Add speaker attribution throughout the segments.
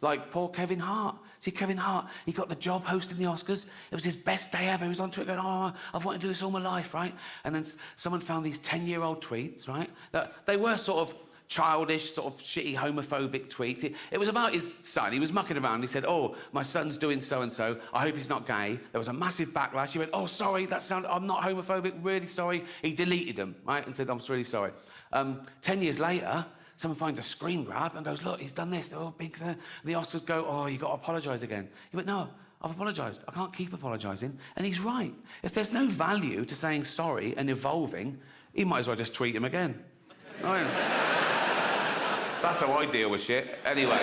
Speaker 1: Like poor Kevin Hart. See, Kevin Hart, he got the job hosting the Oscars. It was his best day ever. He was on Twitter going, oh, I've wanted to do this all my life, right? And then someone found these 10-year-old tweets, right? That they were sort of childish, sort of shitty, homophobic tweets. It was about his son. He was mucking around. He said, oh, my son's doing so-and-so. I hope he's not gay. There was a massive backlash. He went, oh, sorry, I'm not homophobic, really sorry. He deleted them, right, and said, I'm really sorry. 10 years later, someone finds a screen grab and goes, look, he's done this. Oh, big thing. The Oscars go, oh, you got to apologise again. He went, no, I've apologised. I can't keep apologising. And he's right. If there's no value to saying sorry and evolving, he might as well just tweet him again. Right? That's how I deal with shit. Anyway.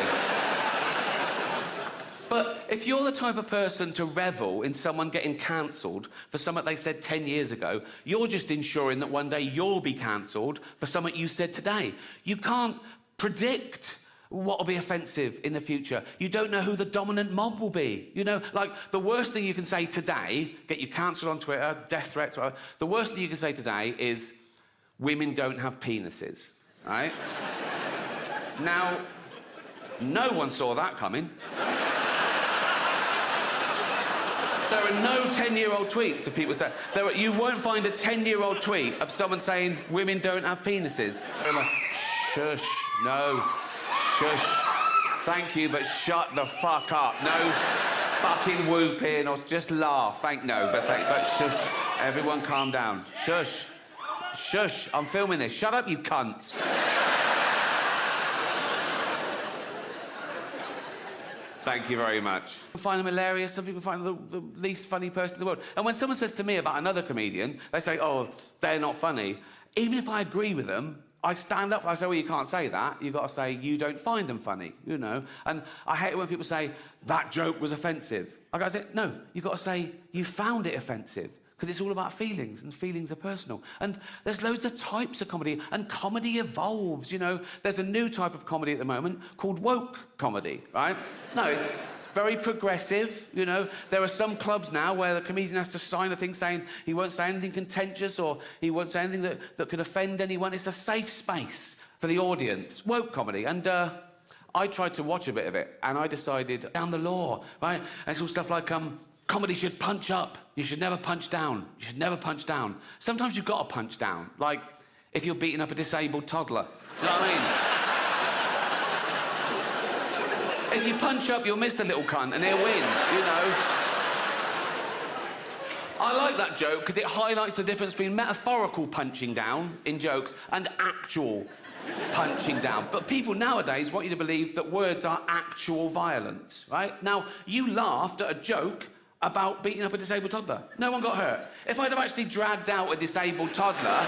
Speaker 1: But if you're the type of person to revel in someone getting cancelled for something they said 10 years ago, you're just ensuring that one day you'll be cancelled for something you said today. You can't predict what will be offensive in the future. You don't know who the dominant mob will be. You know, like, the worst thing you can say today, get you cancelled on Twitter, death threats, whatever, the worst thing you can say today is, women don't have penises, right? Now, no one saw that coming. There are no 10-year-old tweets of people saying... You won't find a 10-year-old tweet of someone saying women don't have penises. Like, shush, no, shush. Thank you, but shut the fuck up. No fucking whooping or just laugh. But shush. Everyone calm down. Shush. Shush, I'm filming this. Shut up, you cunts. Thank you very much. I find them hilarious. Some people find them the least funny person in the world. And when someone says to me about another comedian, they say, oh, they're not funny. Even if I agree with them, I stand up and I say, well, you can't say that. You've got to say, you don't find them funny, you know? And I hate it when people say, that joke was offensive. I got to say, no, you've got to say, you found it offensive. Because it's all about feelings, and feelings are personal. And there's loads of types of comedy, and comedy evolves, you know. There's a new type of comedy at the moment called woke comedy, right? No, it's very progressive, you know. There are some clubs now where the comedian has to sign a thing saying he won't say anything contentious or he won't say anything that could offend anyone. It's a safe space for the audience, woke comedy. And I tried to watch a bit of it, and I decided, down the law, right? And it's all stuff like, comedy should punch up. You should never punch down. You should never punch down. Sometimes you've got to punch down. Like, if you're beating up a disabled toddler. You know what I mean? If you punch up, you'll miss the little cunt and he'll win, you know? I like that joke because it highlights the difference between metaphorical punching down in jokes and actual punching down. But people nowadays want you to believe that words are actual violence, right? Now, you laughed at a joke about beating up a disabled toddler. No one got hurt. If I'd have actually dragged out a disabled toddler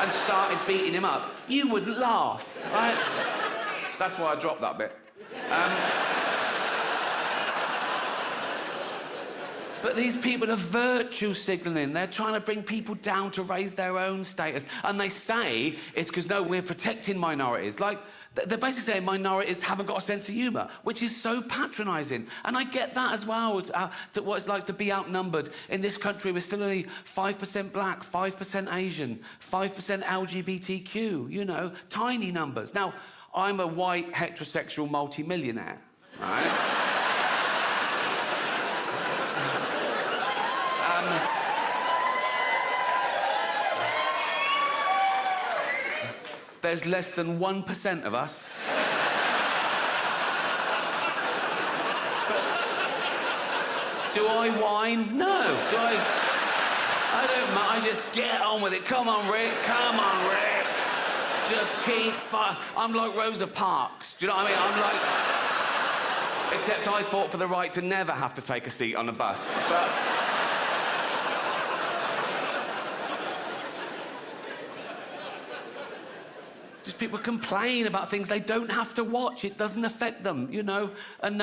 Speaker 1: and started beating him up, you wouldn't laugh, right? That's why I dropped that bit. But these people are virtue signalling. They're trying to bring people down to raise their own status. And they say it's because, no, we're protecting minorities. Like, they're basically saying minorities haven't got a sense of humour, which is so patronising. And I get that as well, to what it's like to be outnumbered. In this country, we're still only 5% black, 5% Asian, 5% LGBTQ, you know, tiny numbers. Now, I'm a white, heterosexual multi-millionaire, right? There's less than 1% of us. Do I whine? No. Do I don't mind. I just get on with it. Come on, Rick. Come on, Rick. Just keep I'm like Rosa Parks. Do you know what I mean? I'm like... Except I fought for the right to never have to take a seat on a bus. But... Just people complain about things they don't have to watch. It doesn't affect them, you know? And,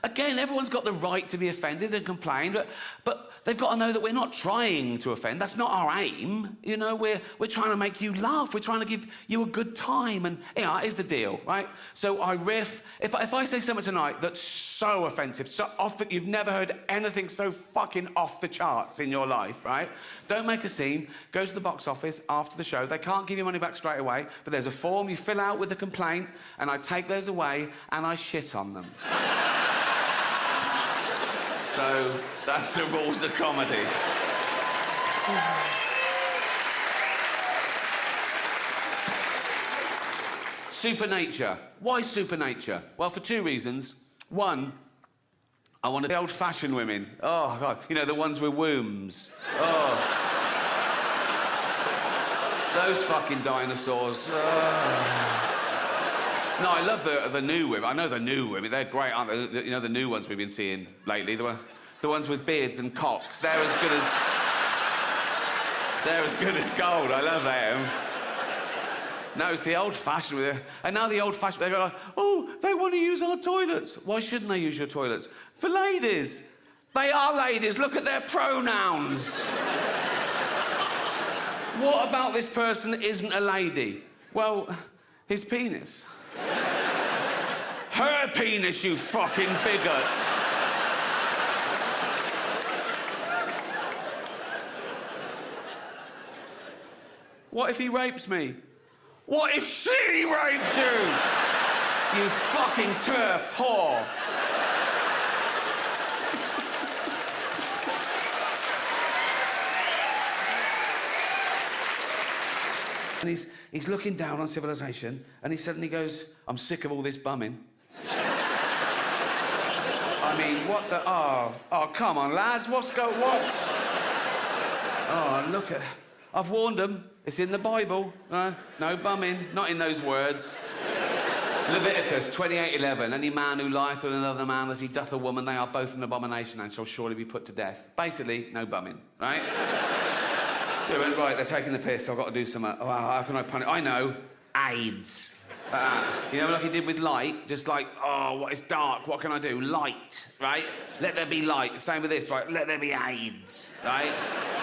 Speaker 1: again, everyone's got the right to be offended and complain, but they've got to know that we're not trying to offend. That's not our aim, you know? We're trying to make you laugh. We're trying to give you a good time, and, yeah, here's the deal, right? So I riff. If I say something tonight that's so offensive, so off that you've never heard anything so fucking off the charts in your life, right? Don't make a scene. Go to the box office after the show. They can't give you money back straight away, but there's a form you fill out with the complaint, and I take those away and I shit on them. So that's the rules of comedy. Supernature. Why supernature? Well, for two reasons. One, I wanted the old-fashioned women. Oh, God. You know, the ones with wombs. Oh. Those fucking dinosaurs. Oh. No, I love the new women. I know the new women. They're great, aren't they? You know, the new ones we've been seeing lately. The ones with beards and cocks. They're as good as... They're as good as gold. I love them. No, it's the old-fashioned. And now the old-fashioned, they go like, oh, they want to use our toilets. Why shouldn't they use your toilets? For ladies. They are ladies. Look at their pronouns. What about this person isn't a lady? Well, his penis. Her penis, you fucking bigot. What if he rapes me? What if she rapes you? You fucking turf whore. And he's looking down on civilization, and he suddenly goes, I'm sick of all this bumming. I mean, what the... Oh, come on, lads, what? Oh, look at... I've warned them. It's in the Bible. No bumming. Not in those words. Leviticus 28:11. Any man who lieth with another man as he doth a woman, they are both an abomination and shall surely be put to death. Basically, no bumming, right? So he went, right, they're taking the piss. I've got to do something. Oh, how can I punish? I know. AIDS. You know, like he did with light, just like, oh, it's dark, what can I do? Light, right? Let there be light. Same with this, right? Let there be AIDS, right?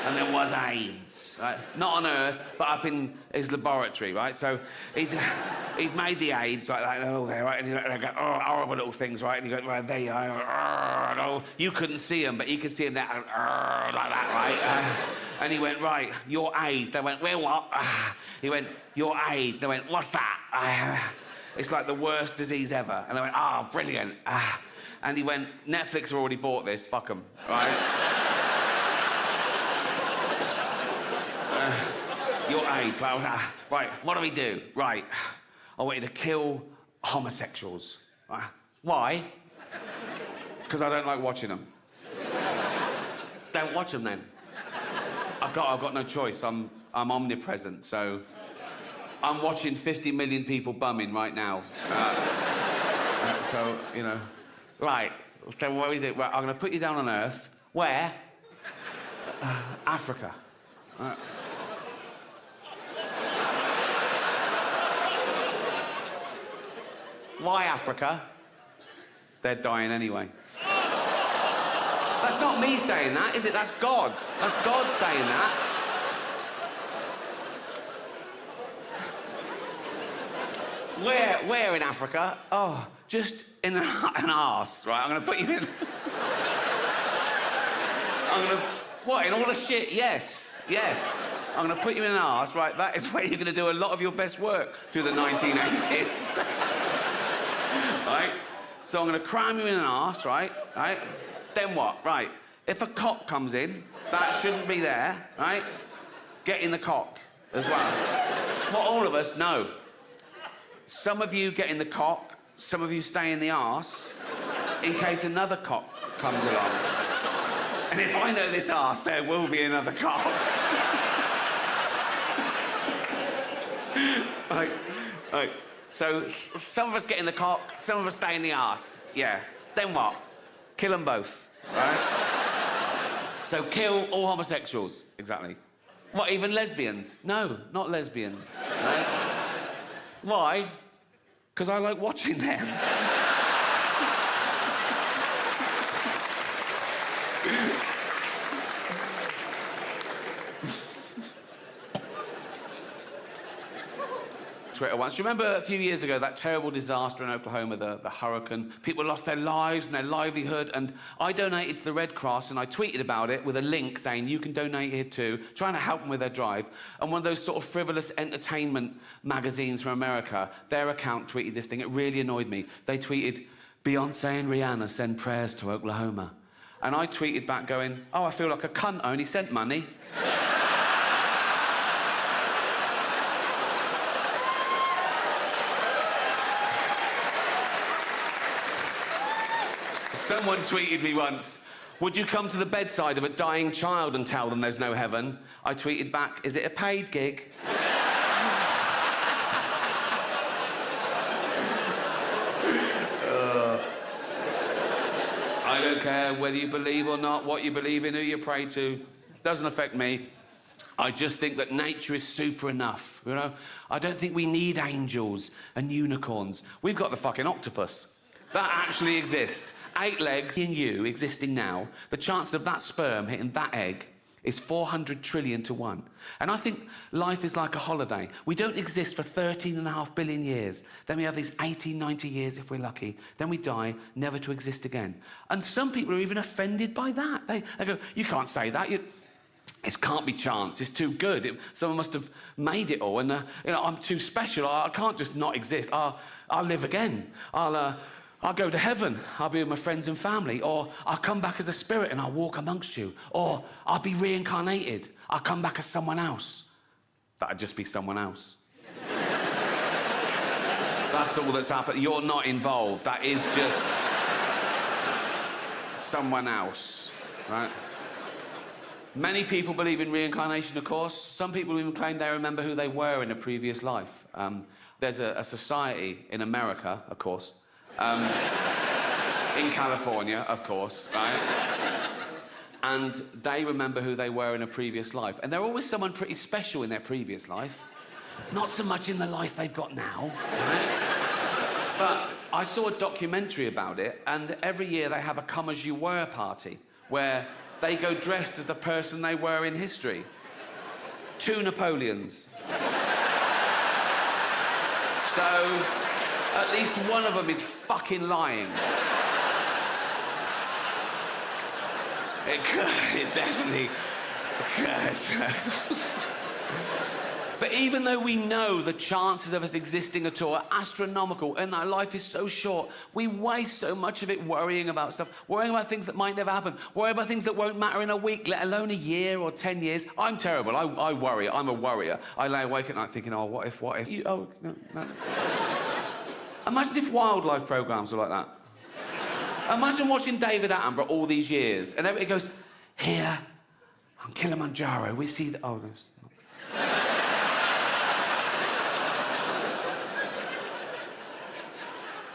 Speaker 1: And there was AIDS, right? Not on Earth, but up in his laboratory, right? So he'd made the AIDS, like that, oh, there, right? And he'd go, oh, horrible little things, right? And he'd go, right, there you are. Oh, you couldn't see him, but he could see him there, like that, right? And he went, right, you're AIDS. They went, well, what? He went, you're AIDS. They went, what's that? It's like the worst disease ever. And they went, oh, brilliant. And he went, Netflix have already bought this, fuck them, right? You're AIDS. Well, right, what do we do? Right, I want you to kill homosexuals. Why? Because I don't like watching them. Don't watch them then. I've got no choice. I'm omnipresent, so I'm watching 50 million people bumming right now. So, you know, right. So what do we do? Right, I'm going to put you down on Earth. Where? Africa. Why Africa? They're dying anyway. That's not me saying that, is it? That's God. That's God saying that. Where in Africa? Oh, just in an arse, right? I'm going to put you in... What, in all the shit? Yes. I'm going to put you in an arse, right? That is where you're going to do a lot of your best work through the 1980s. Right? So I'm going to cram you in an arse, right? Then what? Right. If a cock comes in, that shouldn't be there, right? Get in the cock as well. What all of us know. Some of you get in the cock, some of you stay in the arse, in case another cock comes along. And if I know this arse, there will be another cock. Right. So some of us get in the cock, some of us stay in the arse. Yeah. Then what? Kill them both, right? So kill all homosexuals. Exactly. What, even lesbians? No, not lesbians. Right? Why? Because I like watching them. Twitter once. Do you remember a few years ago that terrible disaster in Oklahoma, the hurricane? People lost their lives and their livelihood, and I donated to the Red Cross and I tweeted about it with a link saying you can donate here too, trying to help them with their drive. And one of those sort of frivolous entertainment magazines from America, their account tweeted this thing. It really annoyed me. They tweeted, Beyonce and Rihanna send prayers to Oklahoma. And I tweeted back going, oh, I feel like a cunt, I only sent money. Someone tweeted me once, would you come to the bedside of a dying child and tell them there's no heaven? I tweeted back, is it a paid gig? I don't care whether you believe or not, what you believe in, who you pray to. Doesn't affect me. I just think that nature is super enough, you know? I don't think we need angels and unicorns. We've got the fucking octopus. That actually exists. 8 legs in you existing now, the chance of that sperm hitting that egg is 400 trillion to 1. And I think life is like a holiday. We don't exist for 13.5 billion years. Then we have these 80, 90 years if we're lucky. Then we die, never to exist again. And some people are even offended by that. They go, you can't say that. It can't be chance. It's too good. Someone must have made it all. And, you know, I'm too special. I can't just not exist. I'll live again. I'll go to heaven, I'll be with my friends and family, or I'll come back as a spirit and I'll walk amongst you, or I'll be reincarnated, I'll come back as someone else. That'd just be someone else. That's all that's happened. You're not involved. That is just someone else, right? Many people believe in reincarnation, of course. Some people even claim they remember who they were in a previous life. There's a society in America, of course, in California, of course, right? And they remember who they were in a previous life. And they're always someone pretty special in their previous life. Not so much in the life they've got now, right? But I saw a documentary about it, and every year they have a come as you were party, where they go dressed as the person they were in history. 2 Napoleons. So, at least one of them is fucking lying. It definitely could. But even though we know the chances of us existing at all are astronomical and our life is so short, we waste so much of it worrying about stuff, worrying about things that might never happen, worrying about things that won't matter in a week, let alone a year or 10 years. I'm terrible. I worry. I'm a worrier. I lay awake at night thinking, oh, what if? Oh, no. Imagine if wildlife programmes were like that. Imagine watching David Attenborough all these years, and everybody goes, here, on Kilimanjaro, we see the... Oh, no.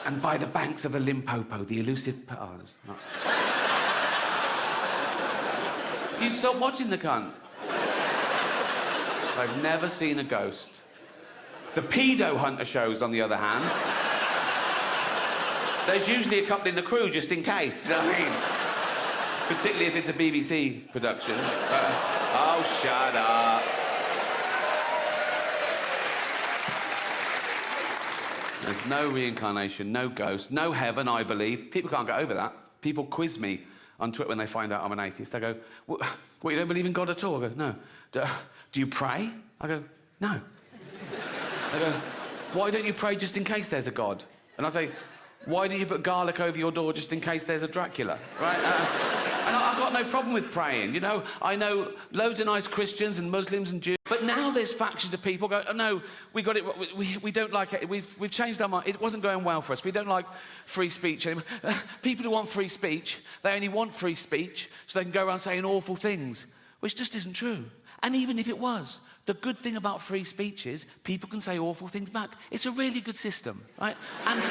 Speaker 1: And by the banks of the Limpopo, the elusive... Oh, that's not... You'd stop watching the cunt. I've never seen a ghost. The pedo hunter shows, on the other hand, there's usually a couple in the crew just in case, you know what I mean? Particularly if it's a BBC production. Oh, shut up. There's no reincarnation, no ghost, no heaven, I believe. People can't get over that. People quiz me on Twitter when they find out I'm an atheist. They go, what, you don't believe in God at all? I go, no. Do you pray? I go, no. They go, why don't you pray just in case there's a God? And I say, why don't you put garlic over your door just in case there's a Dracula, right? And I've got no problem with praying, you know? I know loads of nice Christians and Muslims and Jews, but now there's factions of people go, oh, no, we got it, we don't like it, we've changed our mind, it wasn't going well for us, we don't like free speech anymore. People who want free speech, they only want free speech so they can go around saying awful things, which just isn't true. And even if it was, the good thing about free speech is people can say awful things back. It's a really good system, right? And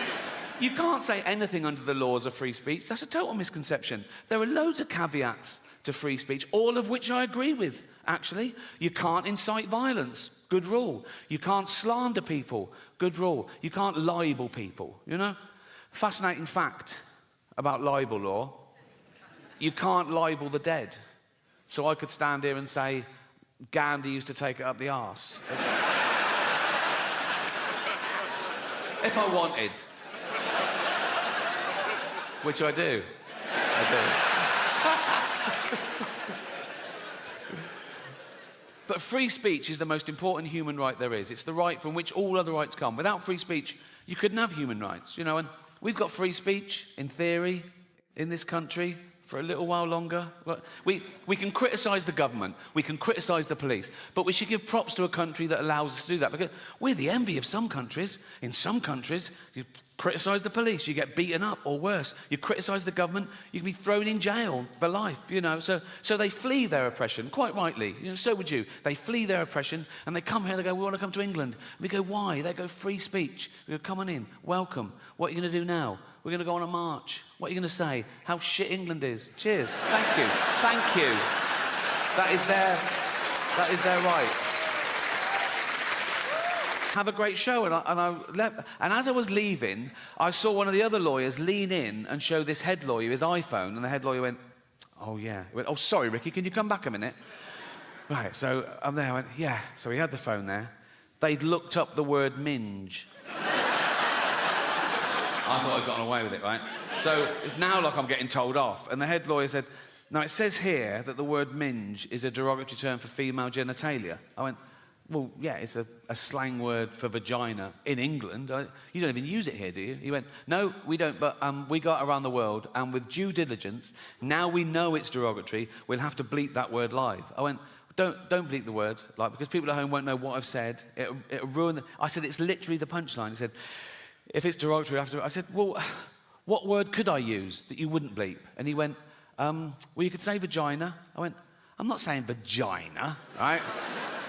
Speaker 1: you can't say anything under the laws of free speech. That's a total misconception. There are loads of caveats to free speech, all of which I agree with, actually. You can't incite violence. Good rule. You can't slander people. Good rule. You can't libel people, you know? Fascinating fact about libel law. You can't libel the dead. So I could stand here and say, Gandhi used to take it up the arse. If I wanted. Which I do. But free speech is the most important human right there is. It's the right from which all other rights come. Without free speech, you couldn't have human rights, you know, and we've got free speech, in theory, in this country, for a little while longer? Well, we can criticise the government, we can criticise the police, but we should give props to a country that allows us to do that, because we're the envy of some countries. In some countries, you criticise the police, you get beaten up, or worse. You criticise the government, you can be thrown in jail for life, you know. So they flee their oppression, quite rightly. You know, so would you. They flee their oppression, and they come here, they go, we want to come to England. We go, why? They go, free speech. We go, come on in, welcome. What are you going to do now? We're going to go on a march. What are you going to say? How shit England is. Cheers. Thank you. Thank you. That is their right. Have a great show. And I left. And as I was leaving, I saw one of the other lawyers lean in and show this head lawyer his iPhone. And the head lawyer went, oh, yeah. He went, oh, sorry, Ricky, can you come back a minute? Right, so I'm there. I went, yeah. So he had the phone there. They'd looked up the word minge. I thought I'd gotten away with it, right? So it's now like I'm getting told off. And the head lawyer said, now it says here that the word minge is a derogatory term for female genitalia. I went, well, yeah, it's a slang word for vagina in England. You don't even use it here, do you? He went, no, we don't, but we go around the world, and with due diligence, now we know it's derogatory, we'll have to bleep that word live. I went, don't bleep the word, like, because people at home won't know what I've said. It'll ruin I said, it's literally the punchline. He said, if it's derogatory, I said, well, what word could I use that you wouldn't bleep? And he went, well, you could say vagina. I went, I'm not saying vagina, right?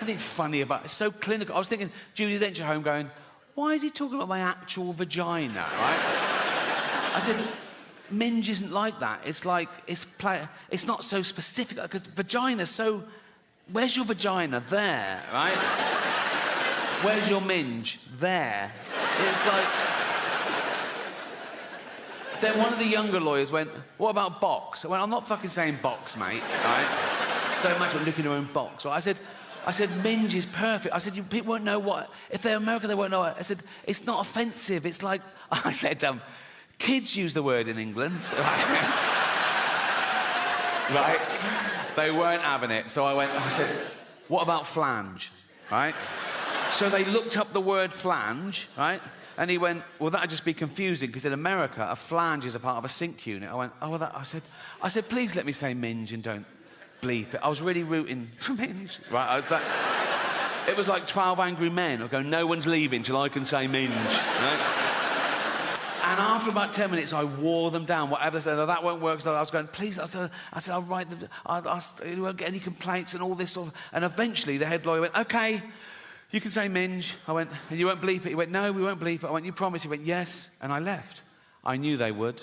Speaker 1: Nothing funny about it. It's so clinical. I was thinking, Judy Dench at home going, why is he talking about my actual vagina, right? I said, minge isn't like that. It's like, it's not so specific, because vagina's so, where's your vagina? There, right? Where's your minge? There. It's like... Then one of the younger lawyers went, what about box? I went, I'm not fucking saying box, mate, right? So imagine looking at her own box, right? I said, minge is perfect. I said, people won't know what... If they're American, they won't know it. I said, it's not offensive. It's like... I said, kids use the word in England. Right? They weren't having it. So I said, what about flange, right? So they looked up the word flange, right? And he went, well, that'd just be confusing, because in America, a flange is a part of a sink unit. I went, oh, well, I said, please let me say minge and don't bleep it. I was really rooting for minge. Right? It was like 12 Angry Men. I go, no one's leaving till I can say minge. Right? And after about 10 minutes, I wore them down. Whatever they said, that won't work. So I was going, please. I said, I'll write them. You won't get any complaints and all this sort of... And eventually, the head lawyer went, OK, you can say minge. I went, and you won't bleep it? He went, no, we won't bleep it. I went, you promise? He went, yes. And I left. I knew they would.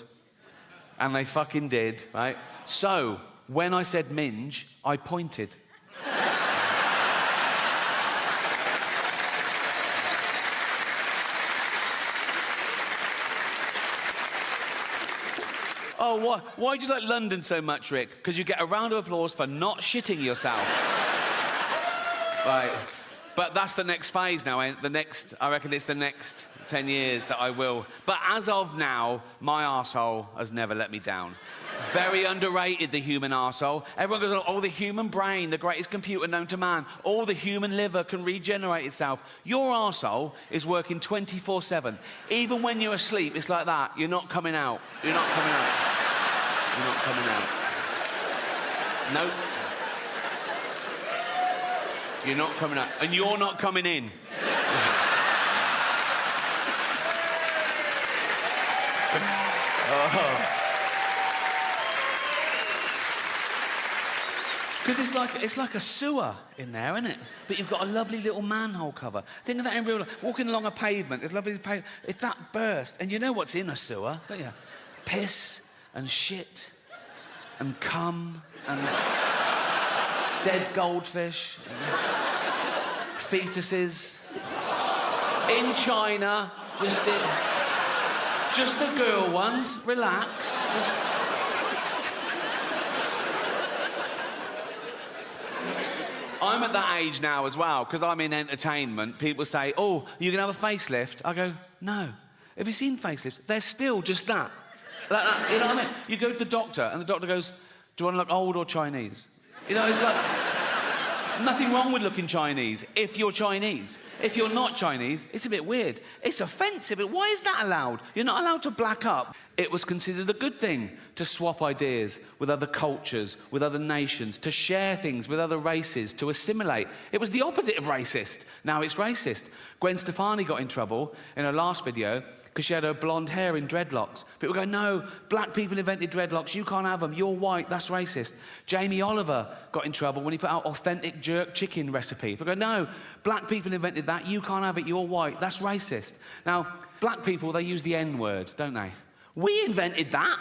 Speaker 1: And they fucking did, right? So, when I said minge, I pointed. Oh, why do you like London so much, Rick? Because you get a round of applause for not shitting yourself. Right. But that's the next phase now. I reckon it's the next 10 years that I will. But as of now, my arsehole has never let me down. Very underrated, the human arsehole. Everyone goes, oh, the human brain, the greatest computer known to man. All the human liver can regenerate itself. Your arsehole is working 24/7. Even when you're asleep, it's like that. You're not coming out. You're not coming out. You're not coming out. Nope. You're not coming out. And you're not coming in. Because it's like a sewer in there, isn't it? But you've got a lovely little manhole cover. Think of that in real life. Walking along a pavement, it's lovely pavement. If that burst, and you know what's in a sewer, don't you? Piss and shit and cum and dead goldfish, and fetuses. In China, just the girl ones. Relax. I'm at that age now as well, because I'm in entertainment. People say, oh, you can have a facelift. I go, no. Have you seen facelifts? They're still just that. Like that. You know what I mean? You go to the doctor, and the doctor goes, do you want to look old or Chinese? You know, it's like... Nothing wrong with looking Chinese if you're Chinese. If you're not Chinese, it's a bit weird. It's offensive. Why is that allowed? You're not allowed to black up. It was considered a good thing to swap ideas with other cultures, with other nations, to share things with other races, to assimilate. It was the opposite of racist. Now it's racist. Gwen Stefani got in trouble in her last video because she had her blonde hair in dreadlocks. People go, no, black people invented dreadlocks, you can't have them, you're white, that's racist. Jamie Oliver got in trouble when he put out authentic jerk chicken recipe. People go, no, black people invented that, you can't have it, you're white, that's racist. Now, black people, they use the N-word, don't they? We invented that.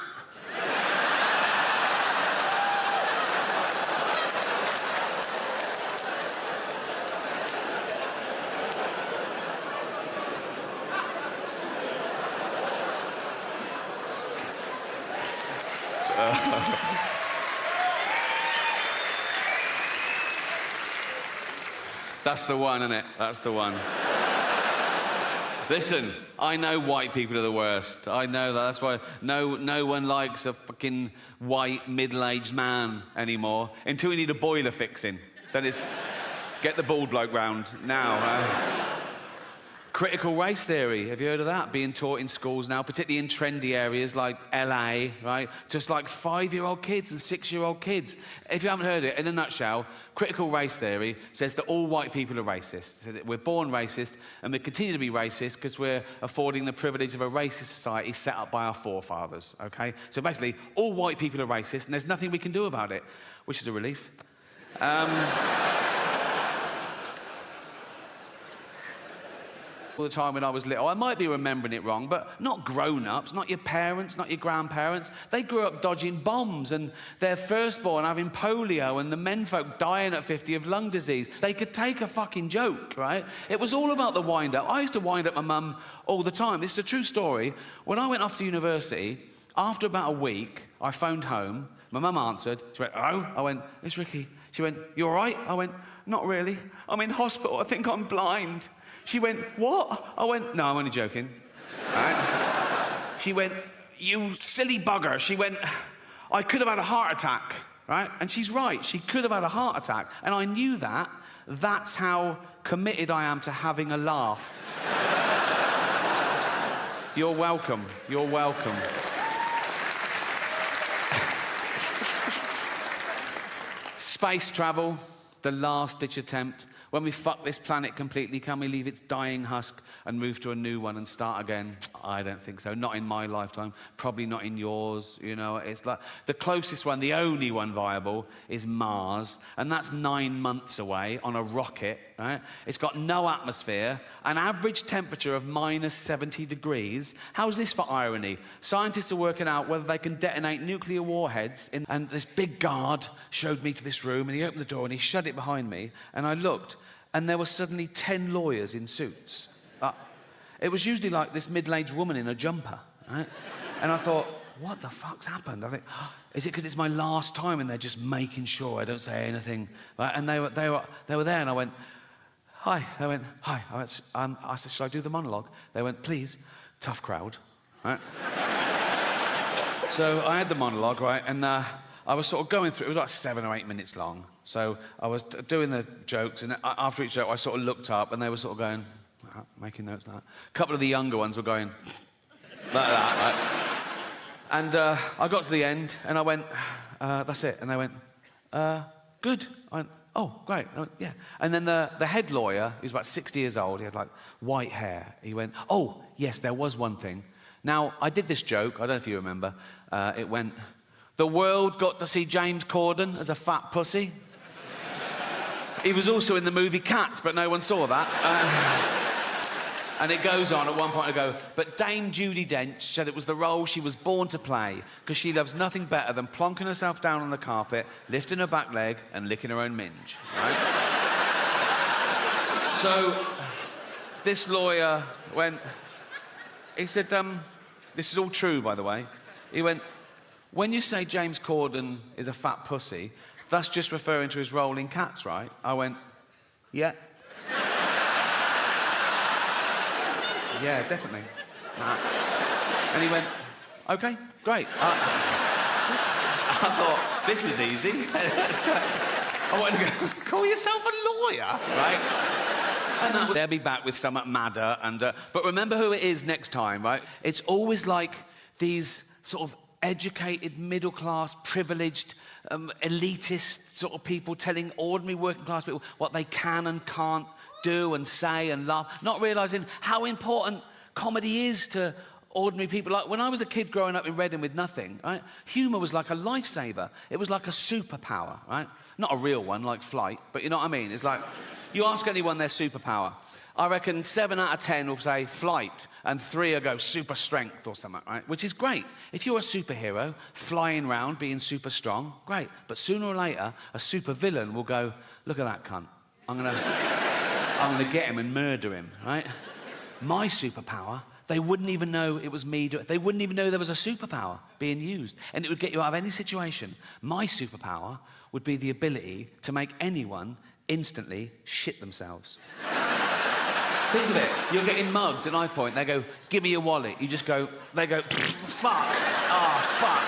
Speaker 1: That's the one, isn't it? That's the one. Listen, I know white people are the worst. I know that. That's why no one likes a fucking white middle-aged man anymore until we need a boiler fixing. Then it's get the bald bloke round now. Critical race theory, have you heard of that? Being taught in schools now, particularly in trendy areas like LA, right? Just like 5-year-old kids and 6-year-old kids. If you haven't heard it, in a nutshell, critical race theory says that all white people are racist. So that we're born racist and we continue to be racist because we're affording the privilege of a racist society set up by our forefathers, okay? So basically, all white people are racist and there's nothing we can do about it, which is a relief. All the time when I was little. I might be remembering it wrong, but not grown-ups, not your parents, not your grandparents. They grew up dodging bombs and their firstborn having polio and the menfolk dying at 50 of lung disease. They could take a fucking joke, right? It was all about the wind-up. I used to wind up my mum all the time. This is a true story. When I went off to university, after about a week, I phoned home. My mum answered. She went, "Oh?" I went, "It's Ricky." She went, "You all right?" I went, "Not really. I'm in hospital. I think I'm blind." She went, "What?" I went, "No, I'm only joking." Right? She went, "You silly bugger." She went, "I could have had a heart attack," right? And she's right, she could have had a heart attack. And I knew that. That's how committed I am to having a laugh. You're welcome, you're welcome. Space travel, the last-ditch attempt. When we fuck this planet completely, can we leave its dying husk and move to a new one and start again? I don't think so. Not in my lifetime. Probably not in yours. You know, it's like the closest one, the only one viable, is Mars, and that's 9 months away on a rocket. Right? It's got no atmosphere, an average temperature of minus 70 degrees. How's this for irony? Scientists are working out whether they can detonate nuclear warheads. And this big guard showed me to this room, and he opened the door and he shut it behind me, and I looked. And there were suddenly 10 lawyers in suits. It was usually like this middle-aged woman in a jumper, right? And I thought, what the fuck's happened? I think, is it because it's my last time and they're just making sure I don't say anything? Right? And they were there, and I went, "Hi." They went, "Hi." I said, "Should I do the monologue?" They went, "Please." Tough crowd, right? So I had the monologue, right? And I was sort of going through, it was like 7 or 8 minutes long. So I was doing the jokes, and after each joke, I sort of looked up, and they were sort of going, making notes like that. A couple of the younger ones were going, like that, right? And I got to the end, and I went, "That's it." And they went, "Good." I went, "Oh, great." I went, "Yeah." And then the head lawyer, he was about 60 years old, he had like white hair. He went, "Oh, yes, there was one thing." Now, I did this joke, I don't know if you remember. It went, "The world got to see James Corden as a fat pussy." He was also in the movie Cats, but no one saw that. And it goes on, at one point I go, "But Dame Judi Dench said it was the role she was born to play because she loves nothing better than plonking herself down on the carpet, lifting her back leg and licking her own minge." Right? So this lawyer went, he said, this is all true, by the way. He went, "When you say James Corden is a fat pussy, that's just referring to his role in Cats, right?" I went, "Yeah." "Yeah, definitely." Nah. And he went, "Okay, great." I thought, this is easy. I want to go, call yourself a lawyer, right? And they'll be back with something madder. But remember who it is next time, right? It's always like these sort of educated, middle-class, privileged, elitist sort of people telling ordinary working-class people what they can and can't do and say and laugh, not realising how important comedy is to ordinary people. Like, when I was a kid growing up in Reading with nothing, right, humour was like a lifesaver. It was like a superpower, right? Not a real one, like flight, but you know what I mean? It's like, you ask anyone their superpower, I reckon 7 out of 10 will say flight, and 3 will go super strength or something, right? Which is great. If you're a superhero, flying around, being super strong, great. But sooner or later, a super villain will go, look at that cunt. I'm gonna get him and murder him, right? My superpower, they wouldn't even know it was me. They wouldn't even know there was a superpower being used. And it would get you out of any situation. My superpower would be the ability to make anyone instantly shit themselves. Think of it. You're getting mugged at knife point. They go, give me your wallet. You just go, they go, fuck. Oh, fuck.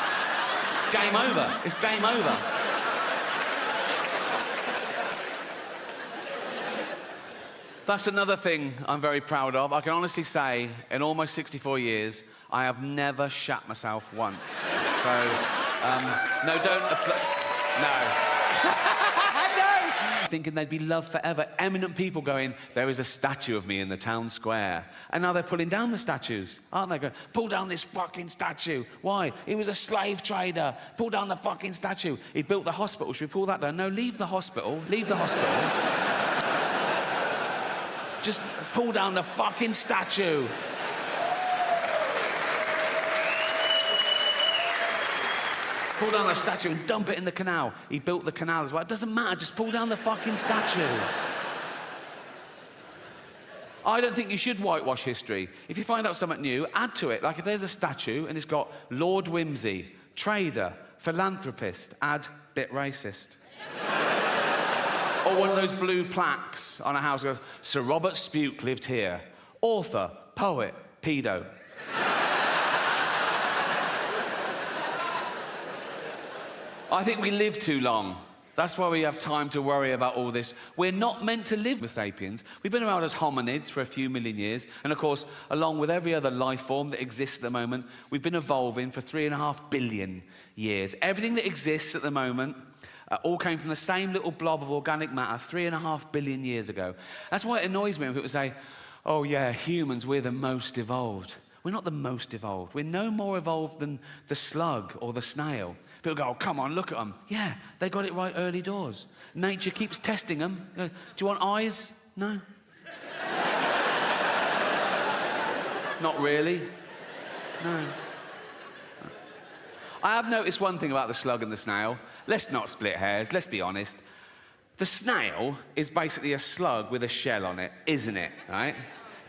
Speaker 1: Game over. It's game over. That's another thing I'm very proud of. I can honestly say, in almost 64 years, I have never shat myself once. So, no, don't no. Thinking they'd be loved forever. Eminent people going, there is a statue of me in the town square. And now they're pulling down the statues, aren't they? Going, pull down this fucking statue. Why? He was a slave trader. Pull down the fucking statue. He built the hospital. Should we pull that down? No, leave the hospital. Leave the hospital. Just pull down the fucking statue. Pull down the statue and dump it in the canal. He built the canal as well. It doesn't matter, just pull down the fucking statue. I don't think you should whitewash history. If you find out something new, add to it. Like if there's a statue and it's got Lord Whimsy, trader, philanthropist, add bit racist. Or one of those blue plaques on a house goes, Sir Robert Spuke lived here. Author, poet, pedo. I think we live too long. That's why we have time to worry about all this. We're not meant to live with sapiens. We've been around as hominids for a few million years. And of course, along with every other life form that exists at the moment, we've been evolving for 3.5 billion years. Everything that exists at the moment all came from the same little blob of organic matter 3.5 billion years ago. That's why it annoys me when people say, oh yeah, humans, we're the most evolved. We're not the most evolved. We're no more evolved than the slug or the snail. People go, oh, come on, look at them. Yeah, they got it right early doors. Nature keeps testing them. Do you want eyes? No. Not really. No. I have noticed one thing about the slug and the snail. Let's not split hairs, let's be honest. The snail is basically a slug with a shell on it, isn't it, right?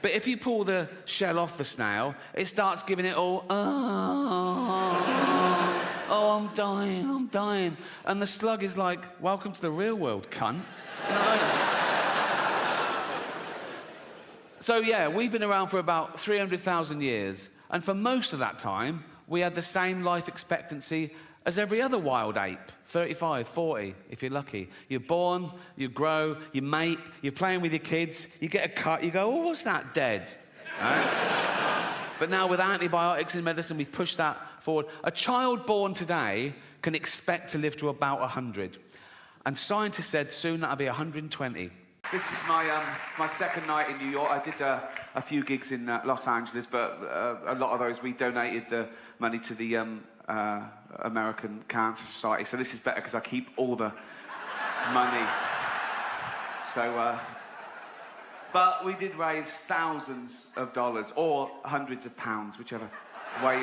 Speaker 1: But if you pull the shell off the snail, it starts giving it all, oh, I'm dying. And the slug is like, welcome to the real world, cunt. So yeah, we've been around for about 300,000 years, and for most of that time, we had the same life expectancy as every other wild ape, 35, 40, if you're lucky. You're born, you grow, you mate, you're playing with your kids, you get a cut, you go, oh, what's that, dead? Right? But now with antibiotics in medicine, we've pushed that forward. A child born today can expect to live to about 100. And scientists said soon that'll be 120. This is my second night in New York. I did a few gigs in Los Angeles, but a lot of those we donated the money to the American Cancer Society. So this is better because I keep all the money. So, but we did raise thousands of dollars or hundreds of pounds, whichever way.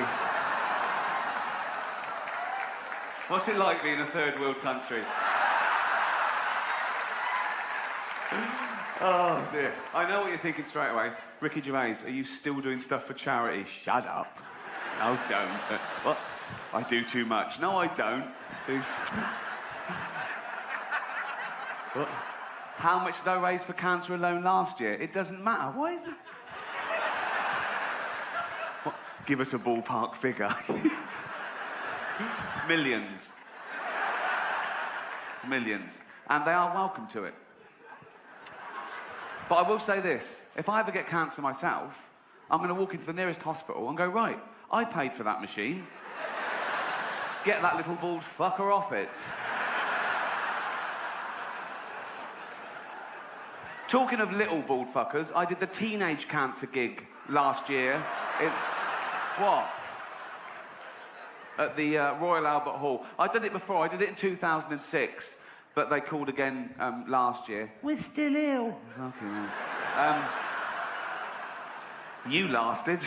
Speaker 1: What's it like being a third world country? Oh dear. I know what you're thinking straight away. Ricky Gervais, are you still doing stuff for charity? Shut up. No, don't. What? I do too much. No, I don't. What? How much did I raise for cancer alone last year? It doesn't matter. Why is it? What? Give us a ballpark figure. Millions. Millions. and they are welcome to it. But I will say this, if I ever get cancer myself, I'm going to walk into the nearest hospital and go, right, I paid for that machine. Get that little bald fucker off it. Talking of little bald fuckers, I did the teenage cancer gig last year. What? At the Royal Albert Hall. I did it before, I did it in 2006, but they called again last year. We're still ill. Okay, man. You lasted.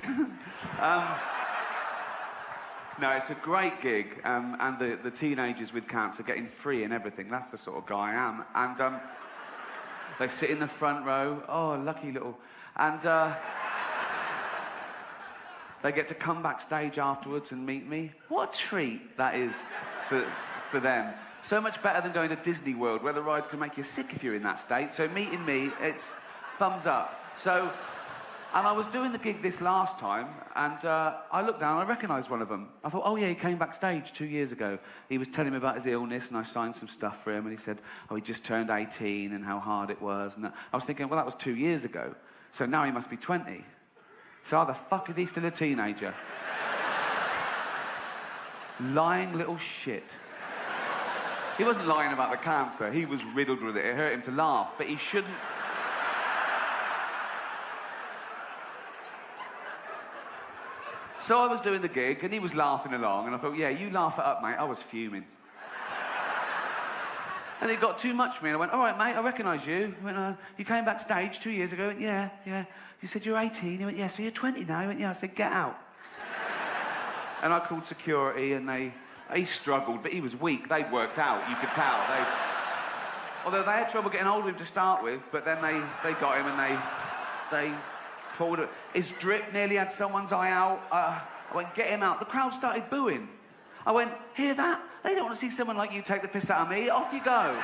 Speaker 1: No, it's a great gig, and the teenagers with cancer getting free and everything. That's the sort of guy I am. And they sit in the front row. Oh, lucky little. And they get to come backstage afterwards and meet me. What a treat that is for them. So much better than going to Disney World, where the rides can make you sick if you're in that state. So meeting me, it's thumbs up. So, and I was doing the gig this last time, and I looked down and I recognised one of them. I thought, oh yeah, he came backstage 2 years ago. He was telling me about his illness, and I signed some stuff for him, and he said, oh, he just turned 18 and how hard it was. And I was thinking, well, that was 2 years ago. So now he must be 20. So how the fuck is he still a teenager? Lying little shit. He wasn't lying about the cancer. He was riddled with it. It hurt him to laugh, but he shouldn't. So I was doing the gig, and he was laughing along, and I thought, yeah, you laugh it up, mate. I was fuming. And it got too much for me, and I went, all right, mate, I recognise you. He went, you came backstage 2 years ago. I went, yeah. You said you're 18. He went, yeah, so you're 20 now. He went, yeah. I said, get out. And I called security, and he struggled, but he was weak. They'd worked out, you could tell. Although they had trouble getting hold of him to start with, but then they got him, and they pulled it. His drip nearly had someone's eye out. I went, get him out. The crowd started booing. I went, hear that? They don't want to see someone like you take the piss out of me. Off you go.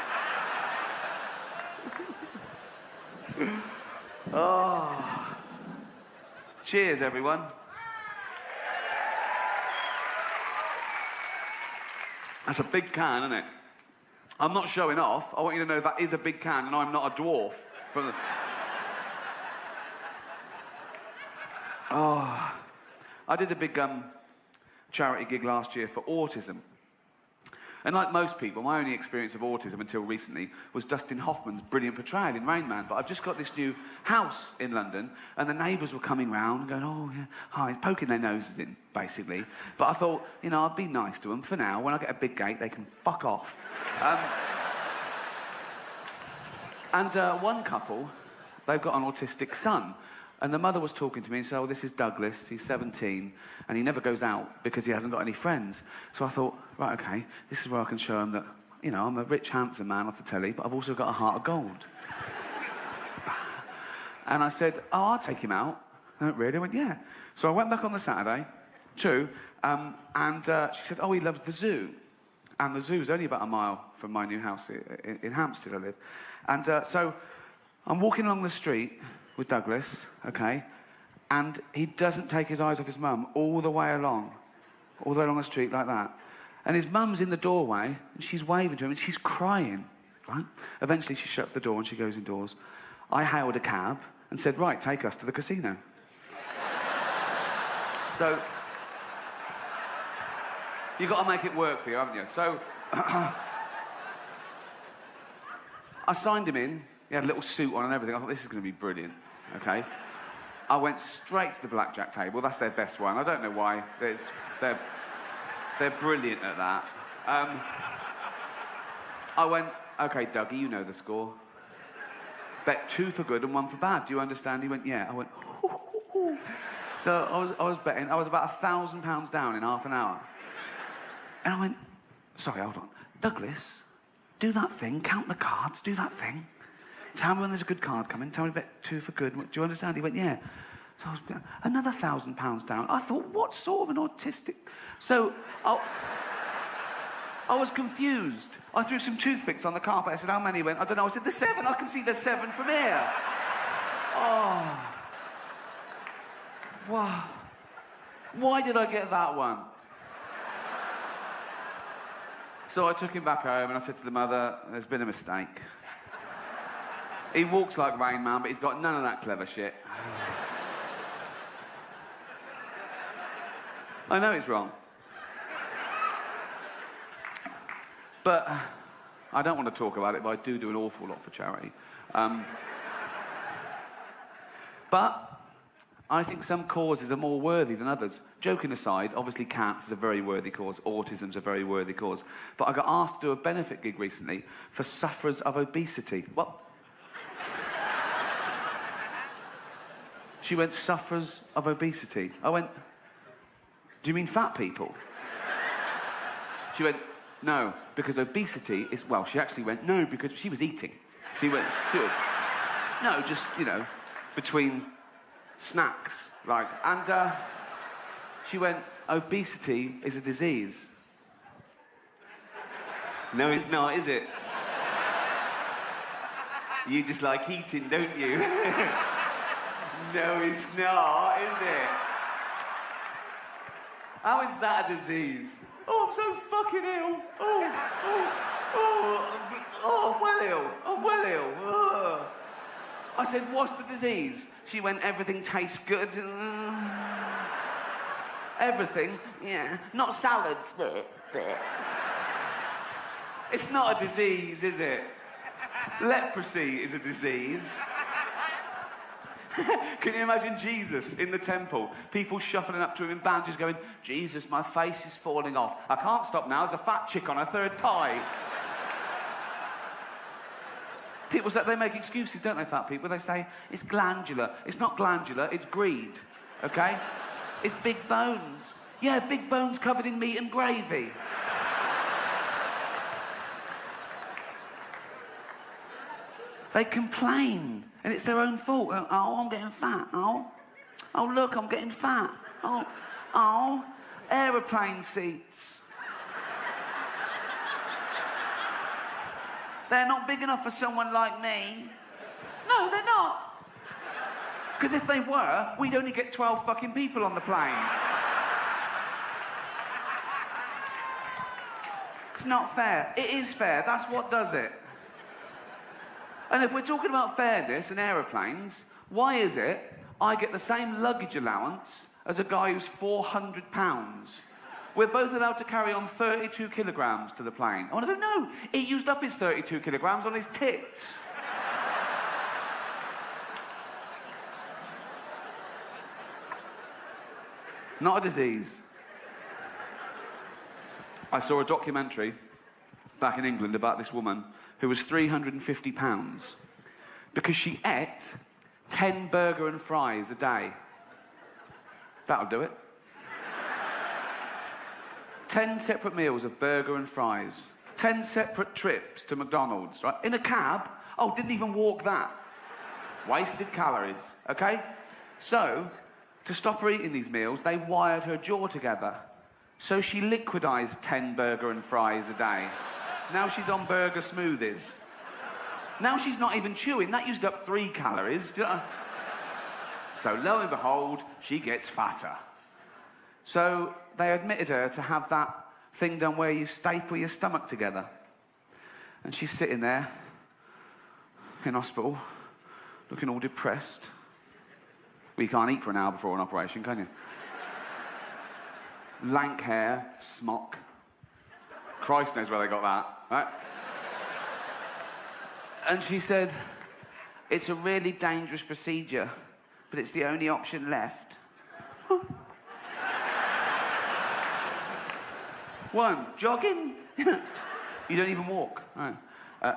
Speaker 1: Oh. Cheers, everyone. That's a big can, isn't it? I'm not showing off. I want you to know that is a big can, and I'm not a dwarf. Oh. I did a big charity gig last year for autism. And like most people, my only experience of autism until recently was Dustin Hoffman's brilliant portrayal in Rain Man. But I've just got this new house in London, and the neighbours were coming round and going, oh, yeah, hi, poking their noses in, basically. But I thought, you know, I'd be nice to them for now. When I get a big gate, they can fuck off. One couple, they've got an autistic son. And the mother was talking to me and said, oh, this is Douglas, he's 17, and he never goes out because he hasn't got any friends. So I thought, right, okay, this is where I can show him that, you know, I'm a rich, handsome man off the telly, but I've also got a heart of gold. And I said, oh, I'll take him out. I went, really? I went, yeah. So I went back on the Saturday, true, and she said, oh, he loves the zoo. And the zoo's only about a mile from my new house in Hampstead I live. And so I'm walking along the street with Douglas, okay, and he doesn't take his eyes off his mum all the way along the street like that. And his mum's in the doorway, and she's waving to him, and she's crying, right? Eventually she shuts the door and she goes indoors. I hailed a cab and said, right, take us to the casino. So, you've got to make it work for you, haven't you? So, I signed him in. He had a little suit on and everything. I thought, this is going to be brilliant, okay? I went straight to the blackjack table. That's their best one. I don't know why. They're brilliant at that. I went, okay, Dougie, you know the score. Bet 2 for good and 1 for bad. Do you understand? He went, yeah. I went, hoo. So I was betting. I was about £1,000 down in half an hour. And I went, sorry, hold on. Douglas, do that thing. Count the cards. Do that thing. Tell me when there's a good card coming. Tell me bet 2 for good. Do you understand? He went, yeah. So I was another £1,000 down. I thought, what sort of an autistic... So I was confused. I threw some toothpicks on the carpet. I said, how many? He went, I don't know. I said, there's 7. I can see there's 7 from here. Oh. Wow. Why did I get that one? So I took him back home and I said to the mother, there's been a mistake. He walks like Rain Man, but he's got none of that clever shit. I know it's wrong. But I don't want to talk about it, but I do an awful lot for charity. But I think some causes are more worthy than others. Joking aside, obviously cancer's a very worthy cause, autism's a very worthy cause. But I got asked to do a benefit gig recently for sufferers of obesity. What? She went, sufferers of obesity. I went, do you mean fat people? She went, no, because obesity is, well, she actually went, no, because she was eating. She went, no, just, you know, between snacks, like, and she went, obesity is a disease. No, it's not, is it? You just like eating, don't you? No, it's not, is it? How is that a disease? Oh, I'm so fucking ill. I'm well ill. I'm well ill. Oh. I said, what's the disease? She went, everything tastes good. Everything? Yeah. Not salads, but... It's not a disease, is it? Leprosy is a disease. Can you imagine Jesus in the temple? People shuffling up to him in bandages going, Jesus, my face is falling off. I can't stop now, there's a fat chick on her third pie. People say, they make excuses, don't they, fat people? They say, it's glandular. It's not glandular, it's greed, okay? It's big bones. Yeah, big bones covered in meat and gravy. They complain, and it's their own fault. Oh, I'm getting fat. Oh, look, I'm getting fat. Oh, aeroplane seats. They're not big enough for someone like me. No, they're not. Because if they were, we'd only get 12 fucking people on the plane. It's not fair. It is fair. That's what does it. And if we're talking about fairness and aeroplanes, why is it I get the same luggage allowance as a guy who's 400 pounds? We're both allowed to carry on 32 kilograms to the plane. I want to go, no, he used up his 32 kilograms on his tits. It's not a disease. I saw a documentary back in England about this woman who was 350 pounds because she ate 10 burger and fries a day. That'll do it. 10 separate meals of burger and fries. 10 separate trips to McDonald's, right? In a cab. Oh, didn't even walk that. Wasted calories, okay? So, to stop her eating these meals, they wired her jaw together. So she liquidized 10 burger and fries a day. Now she's on burger smoothies. Now she's not even chewing. That used up 3 calories. So lo and behold, she gets fatter. So they admitted her to have that thing done where you staple your stomach together. And she's sitting there in hospital, looking all depressed. Well, you can't eat for an hour before an operation, can you? Lank hair, smock. Christ knows where they got that, right? And she said, it's a really dangerous procedure, but it's the only option left. One, jogging. You don't even walk. Right.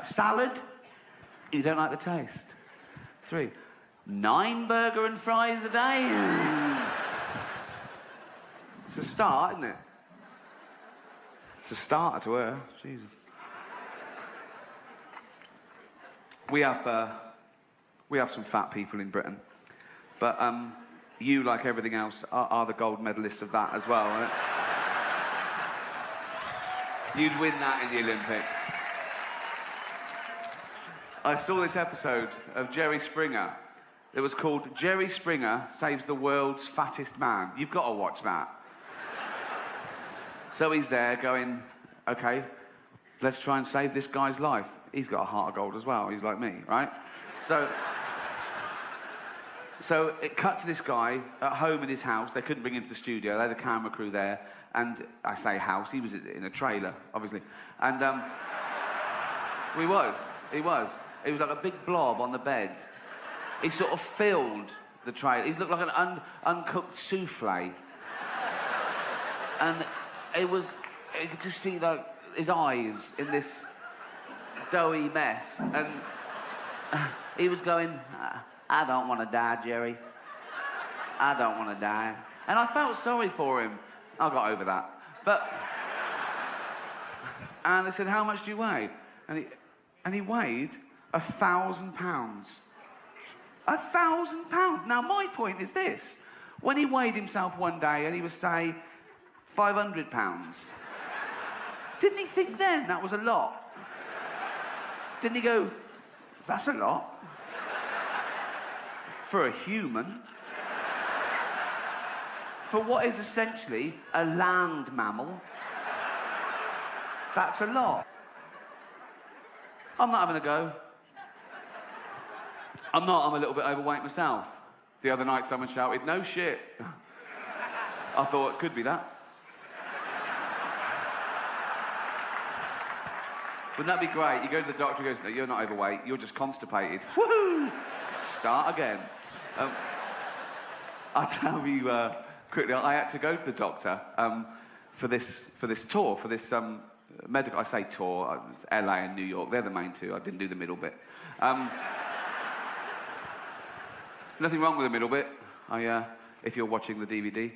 Speaker 1: Salad. You don't like the taste. 3, 9 burger and fries a day. It's a start, isn't it? It's a starter to her. Jesus. We have some fat people in Britain, but you, like everything else, are the gold medalists of that as well, right? You'd win that in the Olympics. I saw this episode of Jerry Springer. It was called Jerry Springer Saves the World's Fattest Man. You've got to watch that. So he's there going, okay, let's try and save this guy's life. He's got a heart of gold as well. He's like me, right? So it cut to this guy at home in his house. They couldn't bring him to the studio. They had a camera crew there. And I say house, he was in a trailer, obviously. And he was. He was like a big blob on the bed. He sort of filled the trailer. He looked like an uncooked souffle. And you could just see like his eyes in this doughy mess. And he was going, I don't want to die, Jerry. I don't want to die. And I felt sorry for him. I got over that. And I said, how much do you weigh? And he weighed 1,000 pounds. 1,000 pounds. Now, my point is this. When he weighed himself one day and he was, say, 500 pounds, didn't he think then that was a lot? Didn't he go, that's a lot? For a human? For what is essentially a land mammal, that's a lot. I'm not having a go. I'm a little bit overweight myself. The other night someone shouted, no shit. I thought, it could be that. Wouldn't that be great? You go to the doctor, he goes, no, you're not overweight, you're just constipated. Woohoo! Start again. I'll tell you quickly, I had to go to the doctor for this tour, for this medical, I say tour, it's LA and New York, they're the main two, I didn't do the middle bit. Nothing wrong with the middle bit, if you're watching the DVD.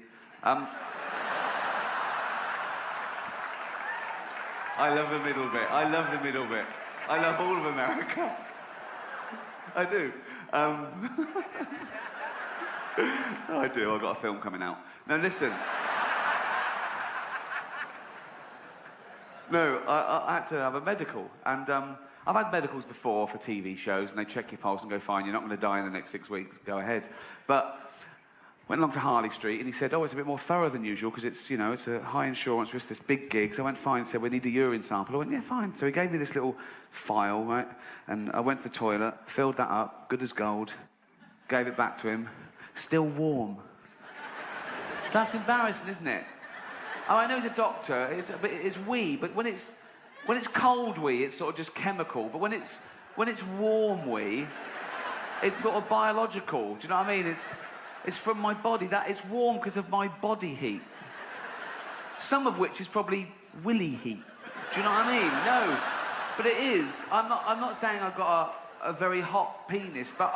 Speaker 1: I love the middle bit, I love the middle bit. I love all of America. I do. I do, I've got a film coming out. Now listen. No, I had to have a medical, and I've had medicals before for TV shows, and they check your pulse and go, fine, you're not going to die in the next 6 weeks, go ahead. But went along to Harley Street, and he said, oh, it's a bit more thorough than usual, because it's, it's a high insurance risk, this big gig. So I went, fine, said, we need a urine sample. I went, yeah, fine. So he gave me this little file, right? And I went to the toilet, filled that up, good as gold, gave it back to him, still warm. That's embarrassing, isn't it? Oh, I know he's a doctor, it's wee, but when it's cold wee, it's sort of just chemical. But when it's warm wee, it's sort of biological. Do you know what I mean? It's from my body. It's warm because of my body heat. Some of which is probably willy heat. Do you know what I mean? No, but it is. I'm not saying I've got a very hot penis, but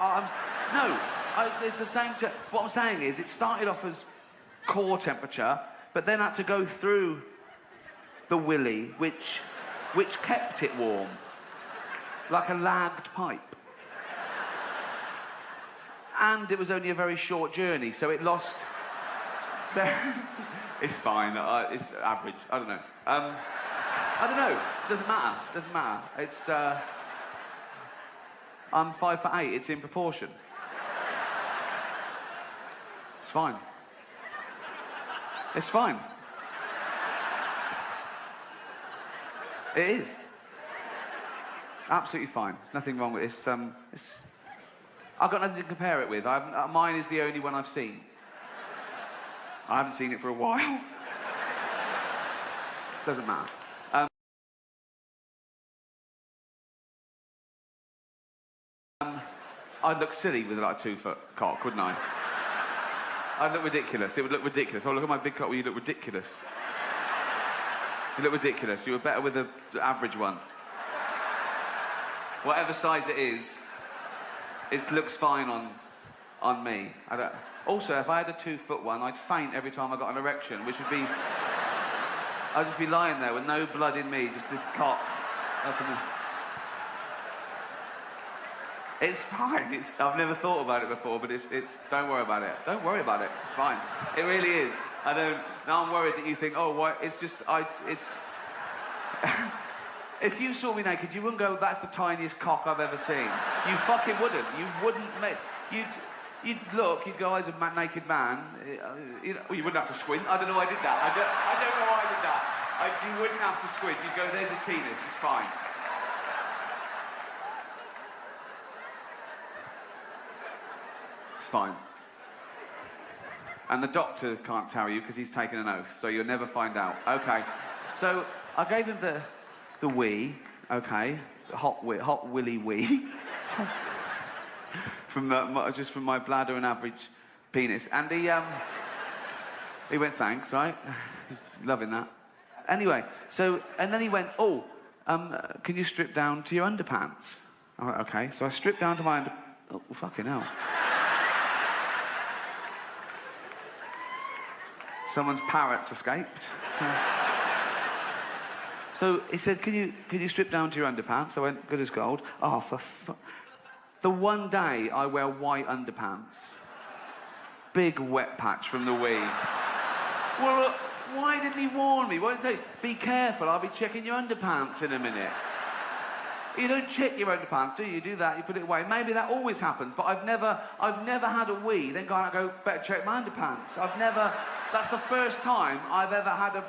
Speaker 1: it's the same. What I'm saying is, it started off as core temperature, but then had to go through the willy, which kept it warm, like a lagged pipe. And it was only a very short journey, so it lost... It's fine, it's average, I don't know. I don't know, doesn't matter. It's, I'm 5'8", it's in proportion. It's fine. It's fine. It is. Absolutely fine. There's nothing wrong with it. I've got nothing to compare it with. Mine is the only one I've seen. I haven't seen it for a while. Doesn't matter. I'd look silly with like a 2-foot cock, wouldn't I? I'd look ridiculous. It would look ridiculous. Oh, look at my big cock. Well, you look ridiculous. You look ridiculous. You were better with the average one. Whatever size it is, it looks fine on me. Also, if I had a 2-foot one, I'd faint every time I got an erection, which would be... I'd just be lying there with no blood in me, just this cock up in the... It's fine. I've never thought about it before, but it's. Don't worry about it. Don't worry about it. It's fine. It really is. Now I'm worried that you think, oh, what? It's just, it's... If you saw me naked, you wouldn't go, that's the tiniest cock I've ever seen. You fucking wouldn't. You wouldn't make... You'd look, you'd go, as a naked man. You wouldn't have to squint. I don't know why I did that. I don't know why I did that. You wouldn't have to squint. You'd go, there's his penis, it's fine. It's fine. And the doctor can't tell you because he's taken an oath, so you'll never find out. Okay. So I gave him the wee, okay, hot willy wee, from just from my bladder and average penis, and he went thanks, right? He's loving that. Anyway, so and then he went, oh, can you strip down to your underpants? I went, okay. So I stripped down to my oh fucking hell. Someone's parrots escaped. So he said, can you strip down to your underpants? I went, good as gold. Oh, the one day I wear white underpants. Big wet patch from the wee. Well, why didn't he warn me? Why didn't he say, be careful, I'll be checking your underpants in a minute? You don't check your underpants, do you? You do that, you put it away. Maybe that always happens, but I've never had a wee, then go and go, better check my underpants. That's the first time I've ever had a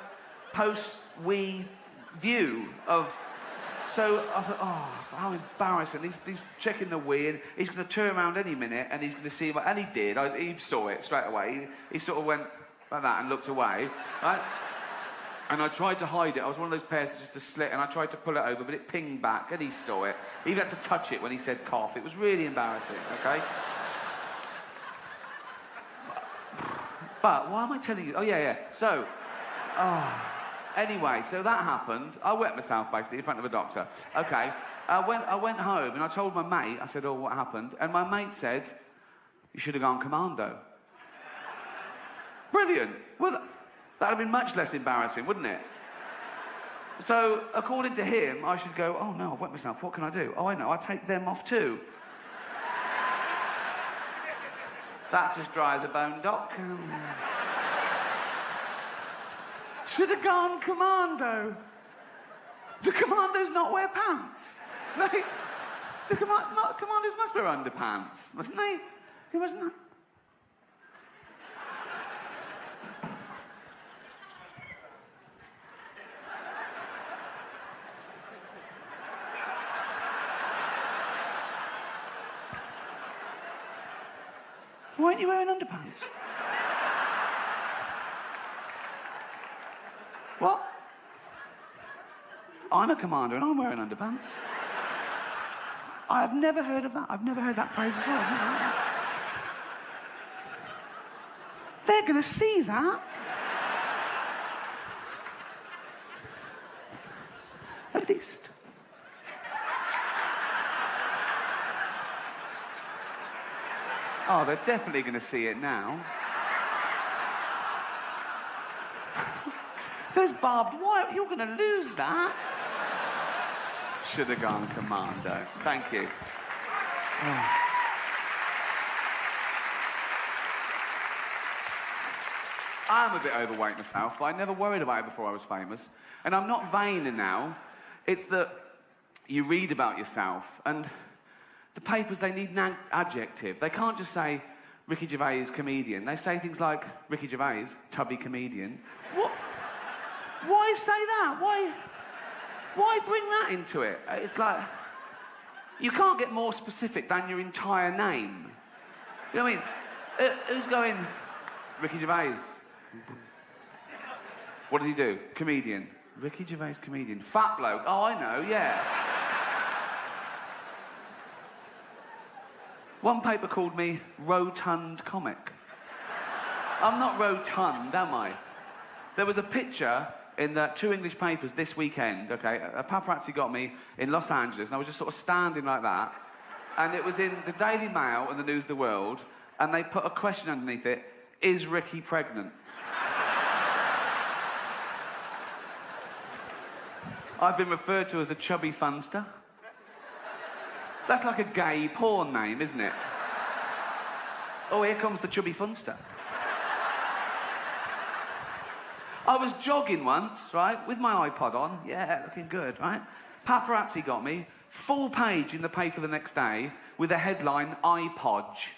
Speaker 1: post-wee view of... So I thought, oh, how embarrassing. He's checking the wee, and he's going to turn around any minute, and he's going to see... And he did. He saw it straight away. He sort of went like that and looked away, right? And I tried to hide it. I was one of those pairs that just a slit, and I tried to pull it over, but it pinged back, and he saw it. He even had to touch it when he said cough. It was really embarrassing, okay? But why am I telling you? Oh, yeah. So, anyway, so that happened. I wet myself, basically, in front of a doctor. Okay. I went home, and I told my mate, I said, oh, what happened? And my mate said, you should have gone commando. Brilliant. Well, that would have been much less embarrassing, wouldn't it? So, according to him, I should go, oh, no, I've wet myself. What can I do? Oh, I know, I'll take them off too. That's as dry as a bone, Doc. Should have gone commando. Do commandos not wear pants? Commandos must wear underpants, mustn't they? Mustn't they? Why aren't you wearing underpants? What? I'm a commander and I'm wearing underpants. I've never heard of that. I've never heard that phrase before. They're going to see that. At least. Oh, they're definitely going to see it now. There's barbed wire. You're going to lose that. Should have gone commando. Thank you. Oh. I'm a bit overweight myself, but I never worried about it before I was famous. And I'm not vain now. It's that you read about yourself, and the papers, they need an adjective. They can't just say, Ricky Gervais, comedian. They say things like, Ricky Gervais, tubby comedian. What? Why say that? Why bring that into it? It's like, you can't get more specific than your entire name. You know what I mean? Who's going, Ricky Gervais? What does he do? Comedian. Ricky Gervais, comedian. Fat bloke. Oh, I know, yeah. One paper called me rotund comic. I'm not rotund, am I? There was a picture in the 2 English papers this weekend, okay? A paparazzi got me in Los Angeles, and I was just sort of standing like that. And it was in the Daily Mail and the News of the World, and they put a question underneath it, is Ricky pregnant? I've been referred to as a chubby funster. That's like a gay porn name, isn't it? Oh, here comes the chubby funster. I was jogging once, right, with my iPod on. Yeah, looking good, right? Paparazzi got me. Full page in the paper the next day with a headline, iPodge.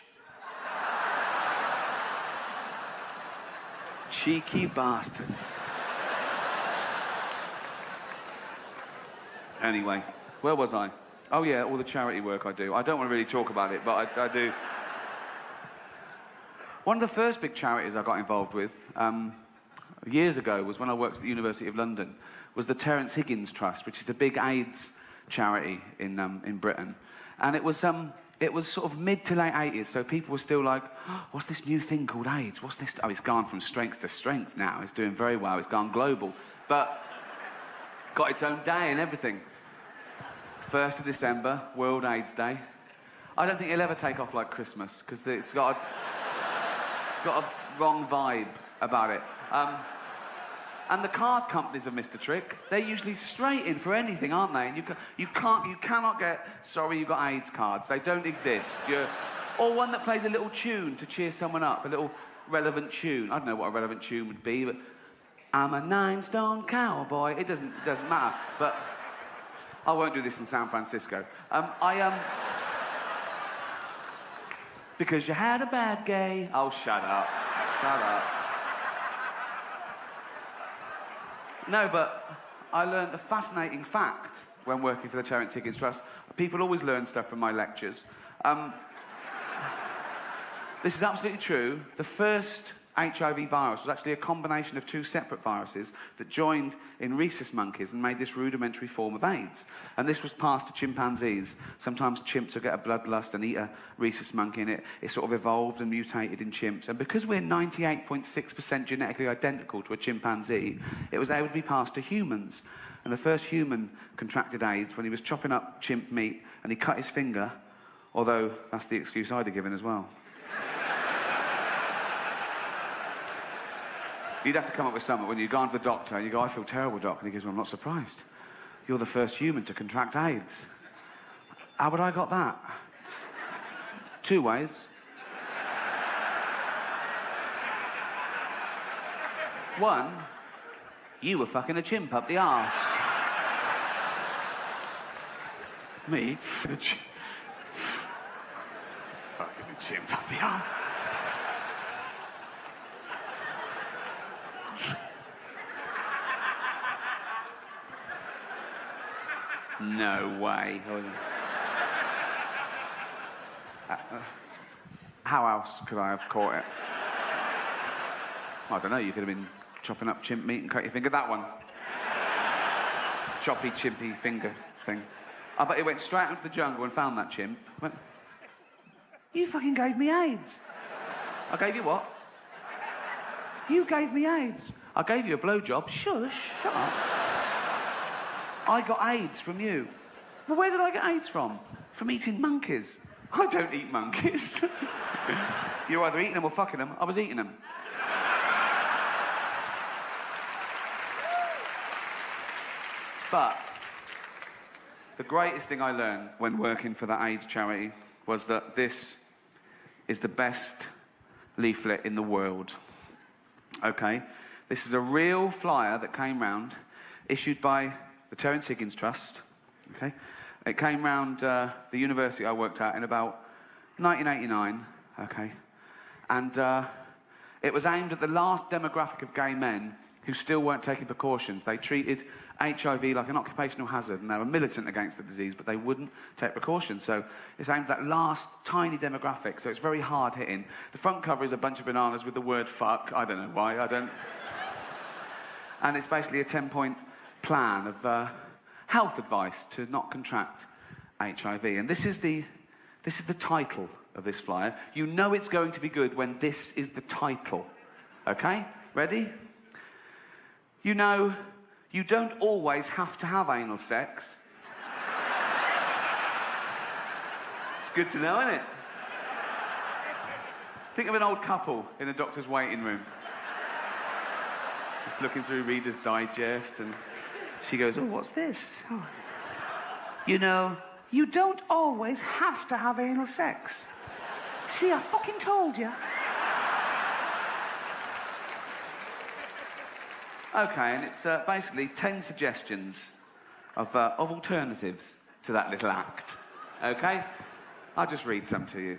Speaker 1: Cheeky bastards. Anyway, where was I? Oh yeah, all the charity work I do. I don't want to really talk about it, but I do. One of the first big charities I got involved with years ago was when I worked at the University of London, was the Terence Higgins Trust, which is the big AIDS charity in Britain. And it was sort of mid to late 80s, so people were still like, oh, what's this new thing called AIDS? What's this? Oh, it's gone from strength to strength now. It's doing very well. It's gone global. But got its own day and everything. 1st of December, World AIDS Day. I don't think it'll ever take off like Christmas, because it's got a wrong vibe about it. And the card companies have missed a trick. They're usually straight in for anything, aren't they? And you cannot get, sorry, you got AIDS cards. They don't exist. Or one that plays a little tune to cheer someone up, a little relevant tune. I don't know what a relevant tune would be, but I'm a 9-stone cowboy. It doesn't matter. But I won't do this in San Francisco. Because you had a bad gay. Oh, shut up. Shut up. No, but I learned a fascinating fact when working for the Terence Higgins Trust. People always learn stuff from my lectures. This is absolutely true. The first HIV virus was actually a combination of two separate viruses that joined in rhesus monkeys and made this rudimentary form of AIDS. And this was passed to chimpanzees. Sometimes chimps will get a bloodlust and eat a rhesus monkey, and it sort of evolved and mutated in chimps. And because we're 98.6% genetically identical to a chimpanzee, it was able to be passed to humans. And the first human contracted AIDS when he was chopping up chimp meat and he cut his finger, although that's the excuse I'd have given as well. You'd have to come up with something when you go on to the doctor and you go, I feel terrible, doc. And he goes, well, I'm not surprised. You're the first human to contract AIDS. How would I got that? 2 ways. 1, you were fucking a chimp up the arse. Me? Fucking a chimp up the arse. No way. How else could I have caught it? I don't know, you could have been chopping up chimp meat and cut your finger. That one. Choppy, chimpy finger thing. I bet he went straight out into the jungle and found that chimp. Went, you fucking gave me AIDS. I gave you what? You gave me AIDS. I gave you a blowjob. Shush, shut up. I got AIDS from you. Well, where did I get AIDS from? From eating monkeys. I don't eat monkeys. You're either eating them or fucking them. I was eating them. But the greatest thing I learned when working for the AIDS charity was that this is the best leaflet in the world. Okay? This is a real flyer that came round, issued by the Terence Higgins Trust, okay? It came round the university I worked at in about 1989, okay? And it was aimed at the last demographic of gay men who still weren't taking precautions. They treated HIV like an occupational hazard, and they were militant against the disease, but they wouldn't take precautions. So it's aimed at that last tiny demographic, so it's very hard hitting. The front cover is a bunch of bananas with the word fuck. I don't know why, And it's basically a 10-point plan of health advice to not contract HIV. And this is the title of this flyer. You know it's going to be good when this is the title. Okay? Ready? You know, you don't always have to have anal sex. It's good to know, isn't it? Think of an old couple in a doctor's waiting room. Just looking through Reader's Digest, and she goes, oh, what's this? Oh. You know, you don't always have to have anal sex. See, I fucking told you. Okay, and it's basically 10 suggestions of alternatives to that little act. Okay? I'll just read some to you.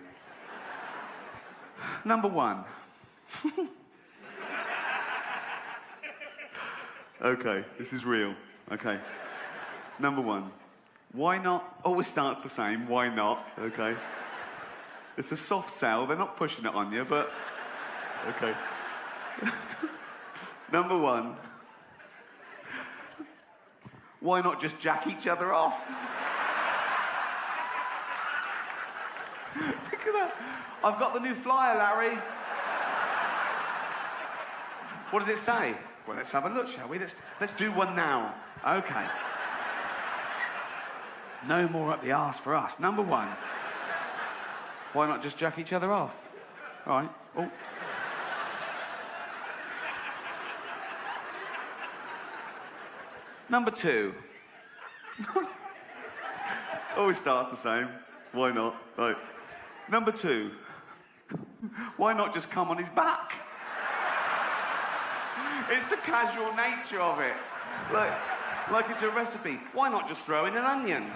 Speaker 1: Number 1. Okay, this is real. Okay.
Speaker 2: Number one, why not? Always starts the same, why not? Okay. It's a soft sell, they're not pushing it on you, but... Okay. Number one, why not just jack each other off? Look at that. I've got the new flyer, Larry. What does it say? Well, let's have a look, shall we? Let's do one now. Okay. No more up the arse for us. Number one. Why not just jack each other off? All right. Oh. Number two. Always starts the same. Why not? Right. Number two. Why not just come on his back? It's the casual nature of it. Like it's a recipe. Why not just throw in an onion?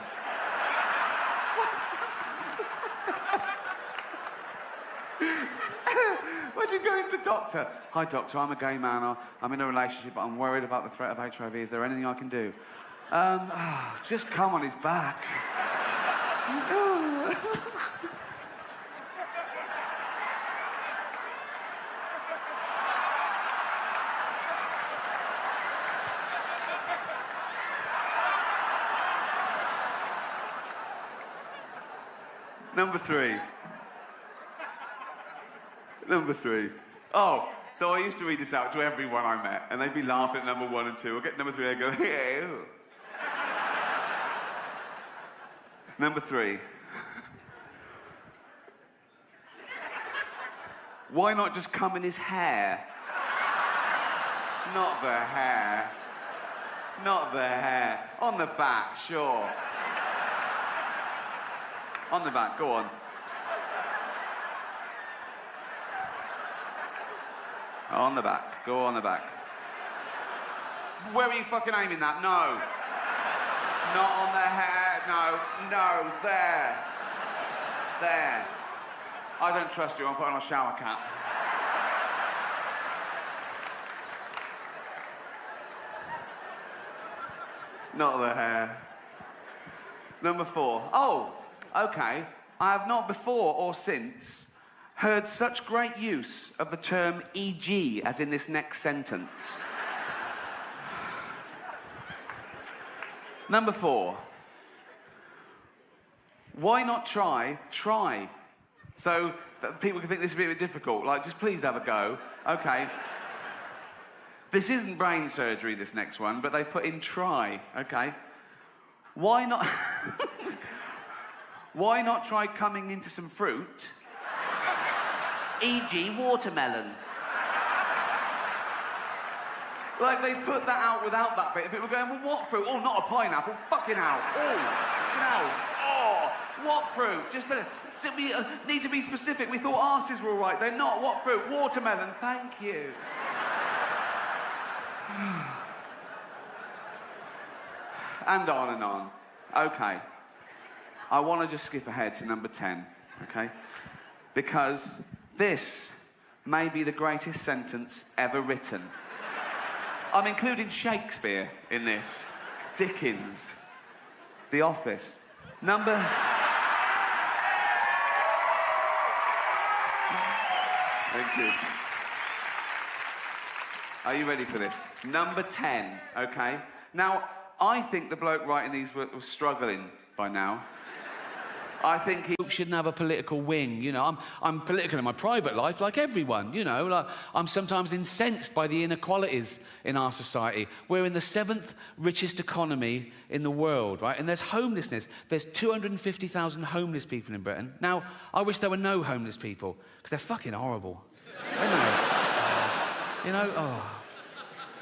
Speaker 2: Imagine going to the doctor. Hi, doctor, I'm a gay man. I'm in a relationship, but I'm worried about the threat of HIV. Is there anything I can do? Just come on his back. Number three. Number three. Oh, so I used to read this out to everyone I met, and they'd be laughing at number one and two. I'll get number three, I'd go, hey. Number three. Why not just come in his hair? Not the hair. Not the hair. On the back, sure. On the back, go on. On the back, go on the back. Where are you fucking aiming that? No. Not on the hair, no, there. There. I don't trust you, I'm putting on a shower cap. Not the hair. Number four. Oh, okay. I have not before or since heard such great use of the term e.g. as in this next sentence. Number four. Why not try? So that people can think this is a bit difficult. Like, just please have a go. Okay. This isn't brain surgery, this next one, but they put in try, okay? Why not... Why not try coming into some fruit? E.g. watermelon. Like, they put that out without that bit. People were going, well, what fruit? Oh, not a pineapple. Fucking hell. Oh, fucking hell. Oh, what fruit? Just need to be specific. We thought arses were all right. They're not. What fruit? Watermelon. Thank you. And on and on. Okay. I want to just skip ahead to number 10, okay? Because this may be the greatest sentence ever written. I'm including Shakespeare in this. Dickens. The Office. Number... Thank you. Are you ready for this? Number 10, okay? Now, I think the bloke writing these was struggling by now. I think he shouldn't have a political wing, you know. I'm political in my private life, like everyone, you know. Like, I'm sometimes incensed by the inequalities in our society. We're in the 7th richest economy in the world, right? And there's homelessness. There's 250,000 homeless people in Britain. Now, I wish there were no homeless people, because they're fucking horrible. I know. You know, oh.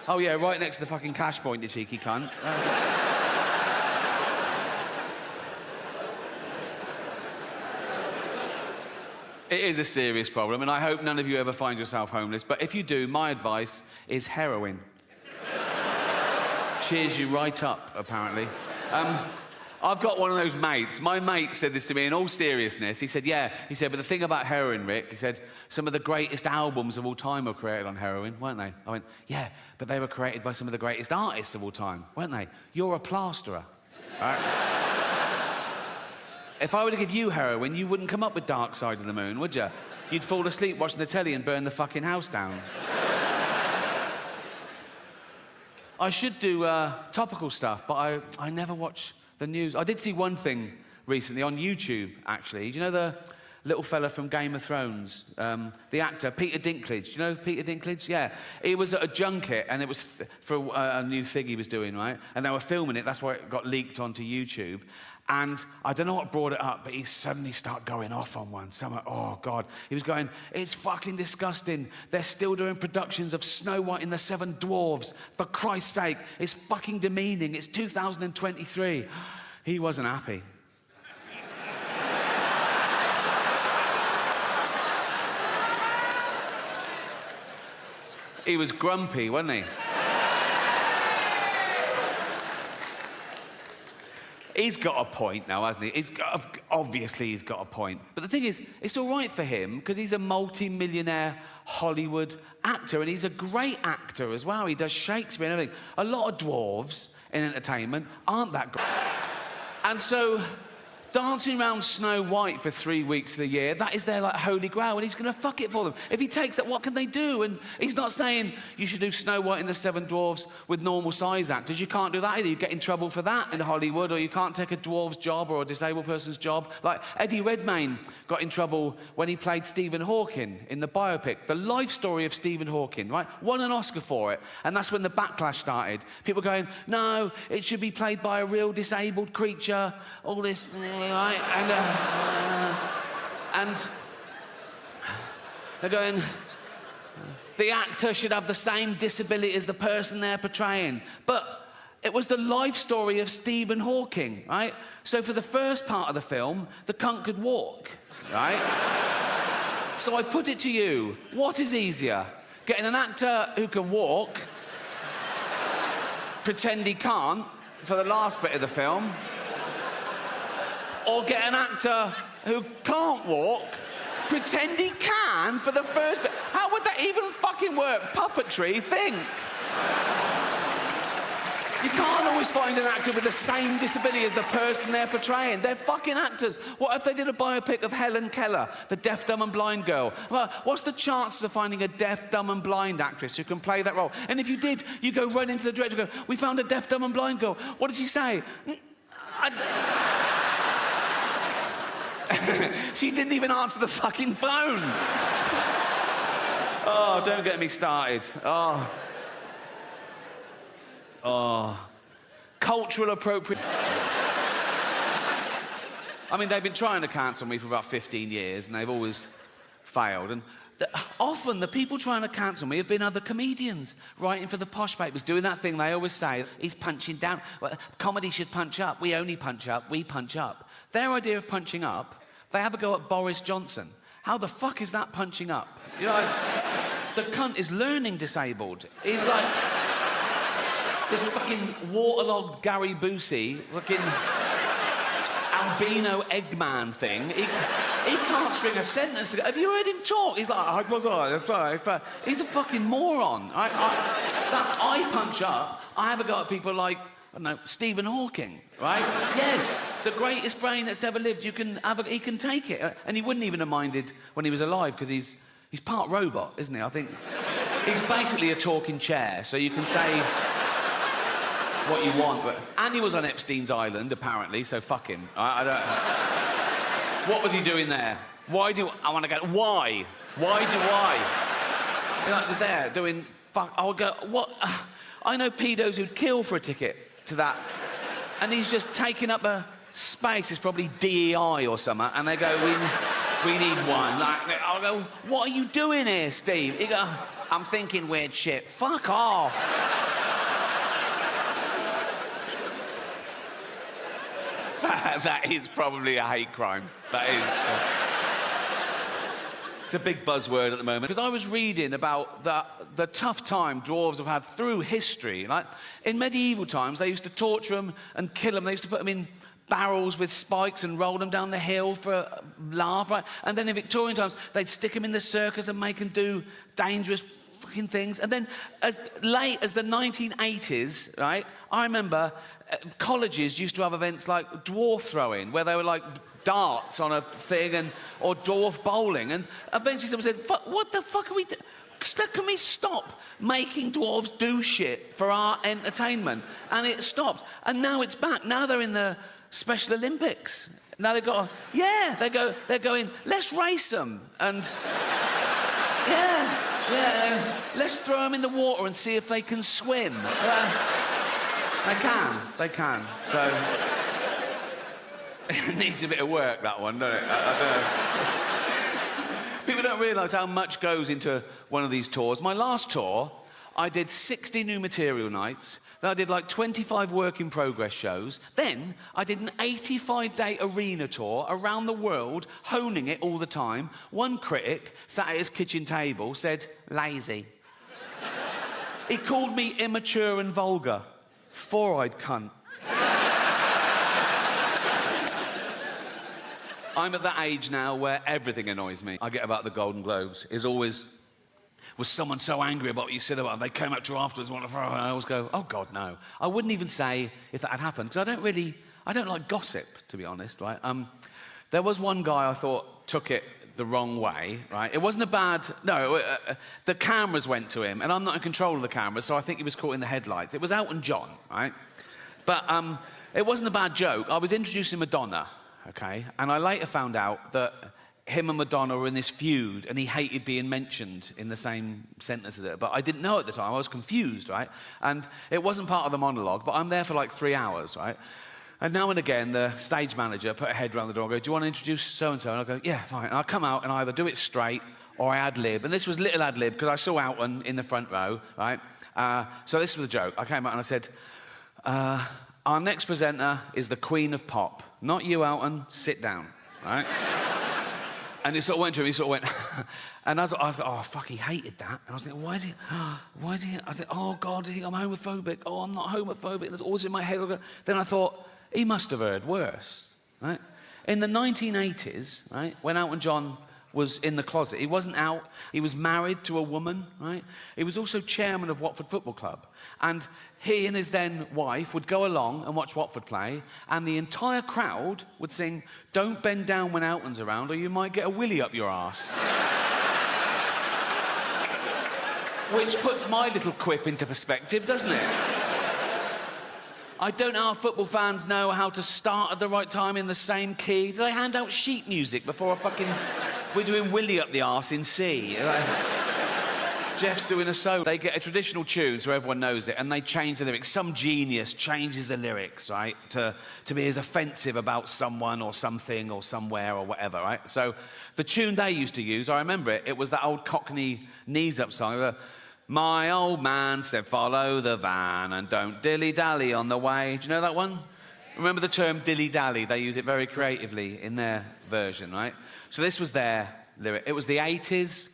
Speaker 2: Oh, yeah, right next to the fucking cash point, you cheeky cunt. It is a serious problem, and I hope none of you ever find yourself homeless. But if you do, my advice is heroin. Cheers you right up, apparently. I've got one of those mates. My mate said this to me in all seriousness. He said, yeah. He said, but the thing about heroin, Rick, he said, some of the greatest albums of all time were created on heroin, weren't they? I went, yeah, but they were created by some of the greatest artists of all time, weren't they? You're a plasterer.
Speaker 1: right? If I were to give you heroin, you wouldn't come up with Dark Side of the Moon, would you? You'd fall asleep watching the telly and burn the fucking house down. I should do topical stuff, but I never watch the news. I did see one thing recently on YouTube, actually. Do you know the little fella from Game of Thrones? The actor, Peter Dinklage. Do you know Peter Dinklage? Yeah. He was at a junket, and it was for a new thing he was doing, right? And they were filming it. That's why it got leaked onto YouTube. And I don't know what brought it up, but he suddenly started going off on one. Someone, oh, God. He was going, it's fucking disgusting. They're still doing productions of Snow White and the Seven Dwarfs. For Christ's sake, it's fucking demeaning. It's 2023. He wasn't happy. He was grumpy, wasn't he? He's got a point now, hasn't he? Obviously, he's got a point. But the thing is, it's all right for him because he's a multi-millionaire Hollywood actor, and he's a great actor as well. He does Shakespeare and everything. A lot of dwarves in entertainment aren't that great. And so, dancing around Snow White for 3 weeks of the year, that is their, like, holy grail, and he's going to fuck it for them. If he takes that, what can they do? And he's not saying you should do Snow White and the Seven Dwarfs with normal-size actors. You can't do that either. You get in trouble for that in Hollywood, or you can't take a dwarf's job or a disabled person's job. Like, Eddie Redmayne got in trouble when he played Stephen Hawking in the biopic, The Life Story of Stephen Hawking, right? Won an Oscar for it, and that's when the backlash started. People going, no, it should be played by a real disabled creature, all this... Right? And they're going, the actor should have the same disability as the person they're portraying. But it was the life story of Stephen Hawking, right? So for the first part of the film, the cunt could walk, right? So I put it to you, what is easier? Getting an actor who can walk, pretend he can't, for the last bit of the film, or get an actor who can't walk, pretend he can for the first bit. How would that even fucking work? Puppetry, think. You can't always find an actor with the same disability as the person they're portraying. They're fucking actors. What if they did a biopic of Helen Keller, the deaf, dumb and blind girl? Well, what's the chances of finding a deaf, dumb and blind actress who can play that role? And if you did, you go right into the director and go, we found a deaf, dumb and blind girl. What did she say? She didn't even answer the fucking phone. Oh, don't get me started. Cultural appropriation. I mean, they've been trying to cancel me for about 15 years, and they've always failed. And often the people trying to cancel me have been other comedians writing for the posh papers, doing that thing they always say, he's punching down. Well, comedy should punch up. We only punch up. We punch up. Their idea of punching up, they have a go at Boris Johnson. How the fuck is that punching up? You know, the cunt is learning disabled. He's like this fucking waterlogged Gary Busey, fucking albino Eggman thing. He can't string a sentence together. Have you heard him talk? He's like, he's a fucking moron. I punch up. I have a go at people like, I don't know, Stephen Hawking, right? Yes, the greatest brain that's ever lived. He can take it. And he wouldn't even have minded when he was alive, because he's part robot, isn't he? I think he's basically a talking chair, so you can say what you want. And he was on Epstein's Island, apparently, so fuck him. I don't... What was he doing there? Why do I want to go? Why? Why do I? You're not just there doing fuck. I would go, what? I know pedos who'd kill for a ticket to that, and he's just taking up a space. It's probably DEI or something, and they go, we need one. Like, I'll go, what are you doing here, Steve? He go, I'm thinking weird shit. Fuck off. That is probably a hate crime. That is. It's a big buzzword at the moment. Because I was reading about the tough time dwarves have had through history. Like, in medieval times, they used to torture them and kill them. They used to put them in barrels with spikes and roll them down the hill for a laugh, right? And then in Victorian times, they'd stick them in the circus and make them do dangerous fucking things. And then as late as the 1980s, right, I remember colleges used to have events like dwarf throwing, where they were like darts on a thing, or dwarf bowling. And eventually someone said, what the fuck are we doing? Can we stop making dwarves do shit for our entertainment? And it stopped. And now it's back. Now they're in the Special Olympics. Now they've got, they're going, let's race them. And, let's throw them in the water and see if they can swim. They can. So, it needs a bit of work, that one, doesn't it? I don't know. People don't realise how much goes into one of these tours. My last tour, I did 60 new material nights. Then I did like 25 work in progress shows. Then I did an 85-day arena tour around the world, honing it all the time. One critic sat at his kitchen table, said, lazy. He called me immature and vulgar. Four-eyed cunt. I'm at that age now where everything annoys me. I get about the Golden Globes. Is always, was someone so angry about what you said about them? They came up to you afterwards, and I always go, oh God, no. I wouldn't even say if that had happened, because I don't like gossip, to be honest, right? There was one guy I thought took it the wrong way, right? It wasn't a bad, the cameras went to him, and I'm not in control of the cameras, so I think he was caught in the headlights. It was Elton John, right? But it wasn't a bad joke. I was introducing Madonna, okay? And I later found out that him and Madonna were in this feud, and he hated being mentioned in the same sentence as her. But I didn't know at the time. I was confused, right? And it wasn't part of the monologue, but I'm there for like 3 hours, right? And now and again, the stage manager put a head round the door and go, do you want to introduce so-and-so? And I go, yeah, fine. And I come out and I either do it straight or I ad-lib. And this was little ad-lib because I saw Elton in the front row, right? So this was the joke. I came out and I said, our next presenter is the Queen of Pop. Not you, Elton. Sit down, right? And it sort of went to him, he sort of went, and I was like, oh, fuck, he hated that. And I was thinking, why is he, I was like, oh, God, do you think I'm homophobic? Oh, I'm not homophobic. There's always in my head. Then I thought, he must have heard worse, right? In the 1980s, right, when Elton John was in the closet, he wasn't out, he was married to a woman, right? He was also chairman of Watford Football Club. And he and his then wife would go along and watch Watford play, and the entire crowd would sing, don't bend down when Elton's around or you might get a willy up your arse. Which puts my little quip into perspective, doesn't it? I don't know how football fans know how to start at the right time in the same key. Do they hand out sheet music before we're doing Willy up the arse in C? Jeff's doing a solo. They get a traditional tune so everyone knows it, and they change the lyrics. Some genius changes the lyrics, right, to be as offensive about someone or something or somewhere or whatever, right? So the tune they used to use, I remember it, it was that old Cockney knees-up song. My old man said, follow the van and don't dilly-dally on the way. Do you know that one? Remember the term dilly-dally? They use it very creatively in their version, right? So this was their lyric. It was the 80s.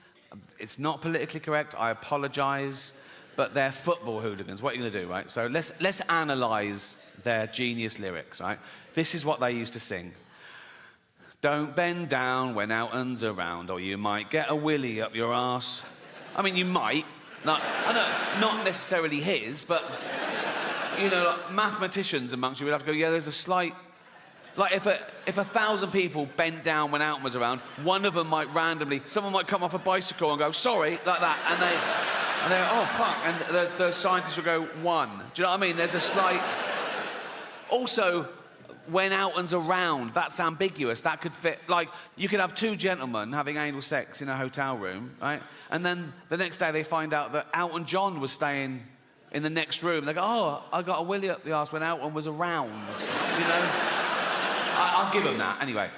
Speaker 1: It's not politically correct. I apologise. But they're football hooligans. What are you going to do, right? So let's analyse their genius lyrics, right? This is what they used to sing. Don't bend down when Elton's around or you might get a willy up your arse. I mean, you might. Not necessarily his, but, you know, like mathematicians amongst you would have to go, yeah, there's a slight... Like, if 1,000 people bent down when Elton was around, one of them might randomly... Someone might come off a bicycle and go, sorry, like that, and they go, oh, fuck, and the scientists will go, one. Do you know what I mean? There's a slight... Also, when Elton's around, that's ambiguous. That could fit... Like, you could have two gentlemen having anal sex in a hotel room, right? And then the next day they find out that Elton John was staying in the next room. They go, oh, I got a willy up the arse when Elton was around, you know? I'll give them that. Anyway.